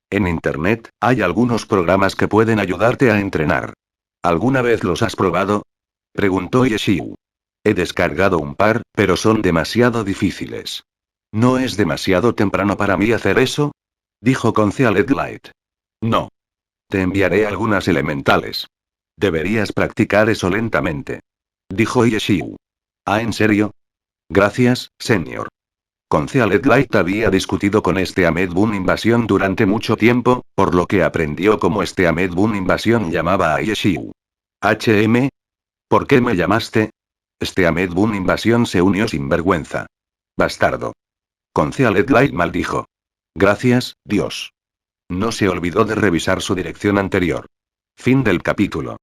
En Internet, hay algunos programas que pueden ayudarte a entrenar. ¿Alguna vez los has probado? Preguntó Yeshiu. He descargado un par, pero son demasiado difíciles. ¿No es demasiado temprano para mí hacer eso? Dijo Concealed Light. No. Te enviaré algunas elementales. Deberías practicar eso lentamente. Dijo Yeshiu. ¿Ah, en serio? Gracias, Senior. Concealed Light había discutido con Ahmed Boon Invasión durante mucho tiempo, por lo que aprendió cómo Ahmed Boon Invasión llamaba a Yeshiu. HM. ¿Por qué me llamaste? Ahmed Boon Invasión se unió sin vergüenza. Bastardo. Concealed Light maldijo. Gracias, Dios. No se olvidó de revisar su dirección anterior. Fin del capítulo.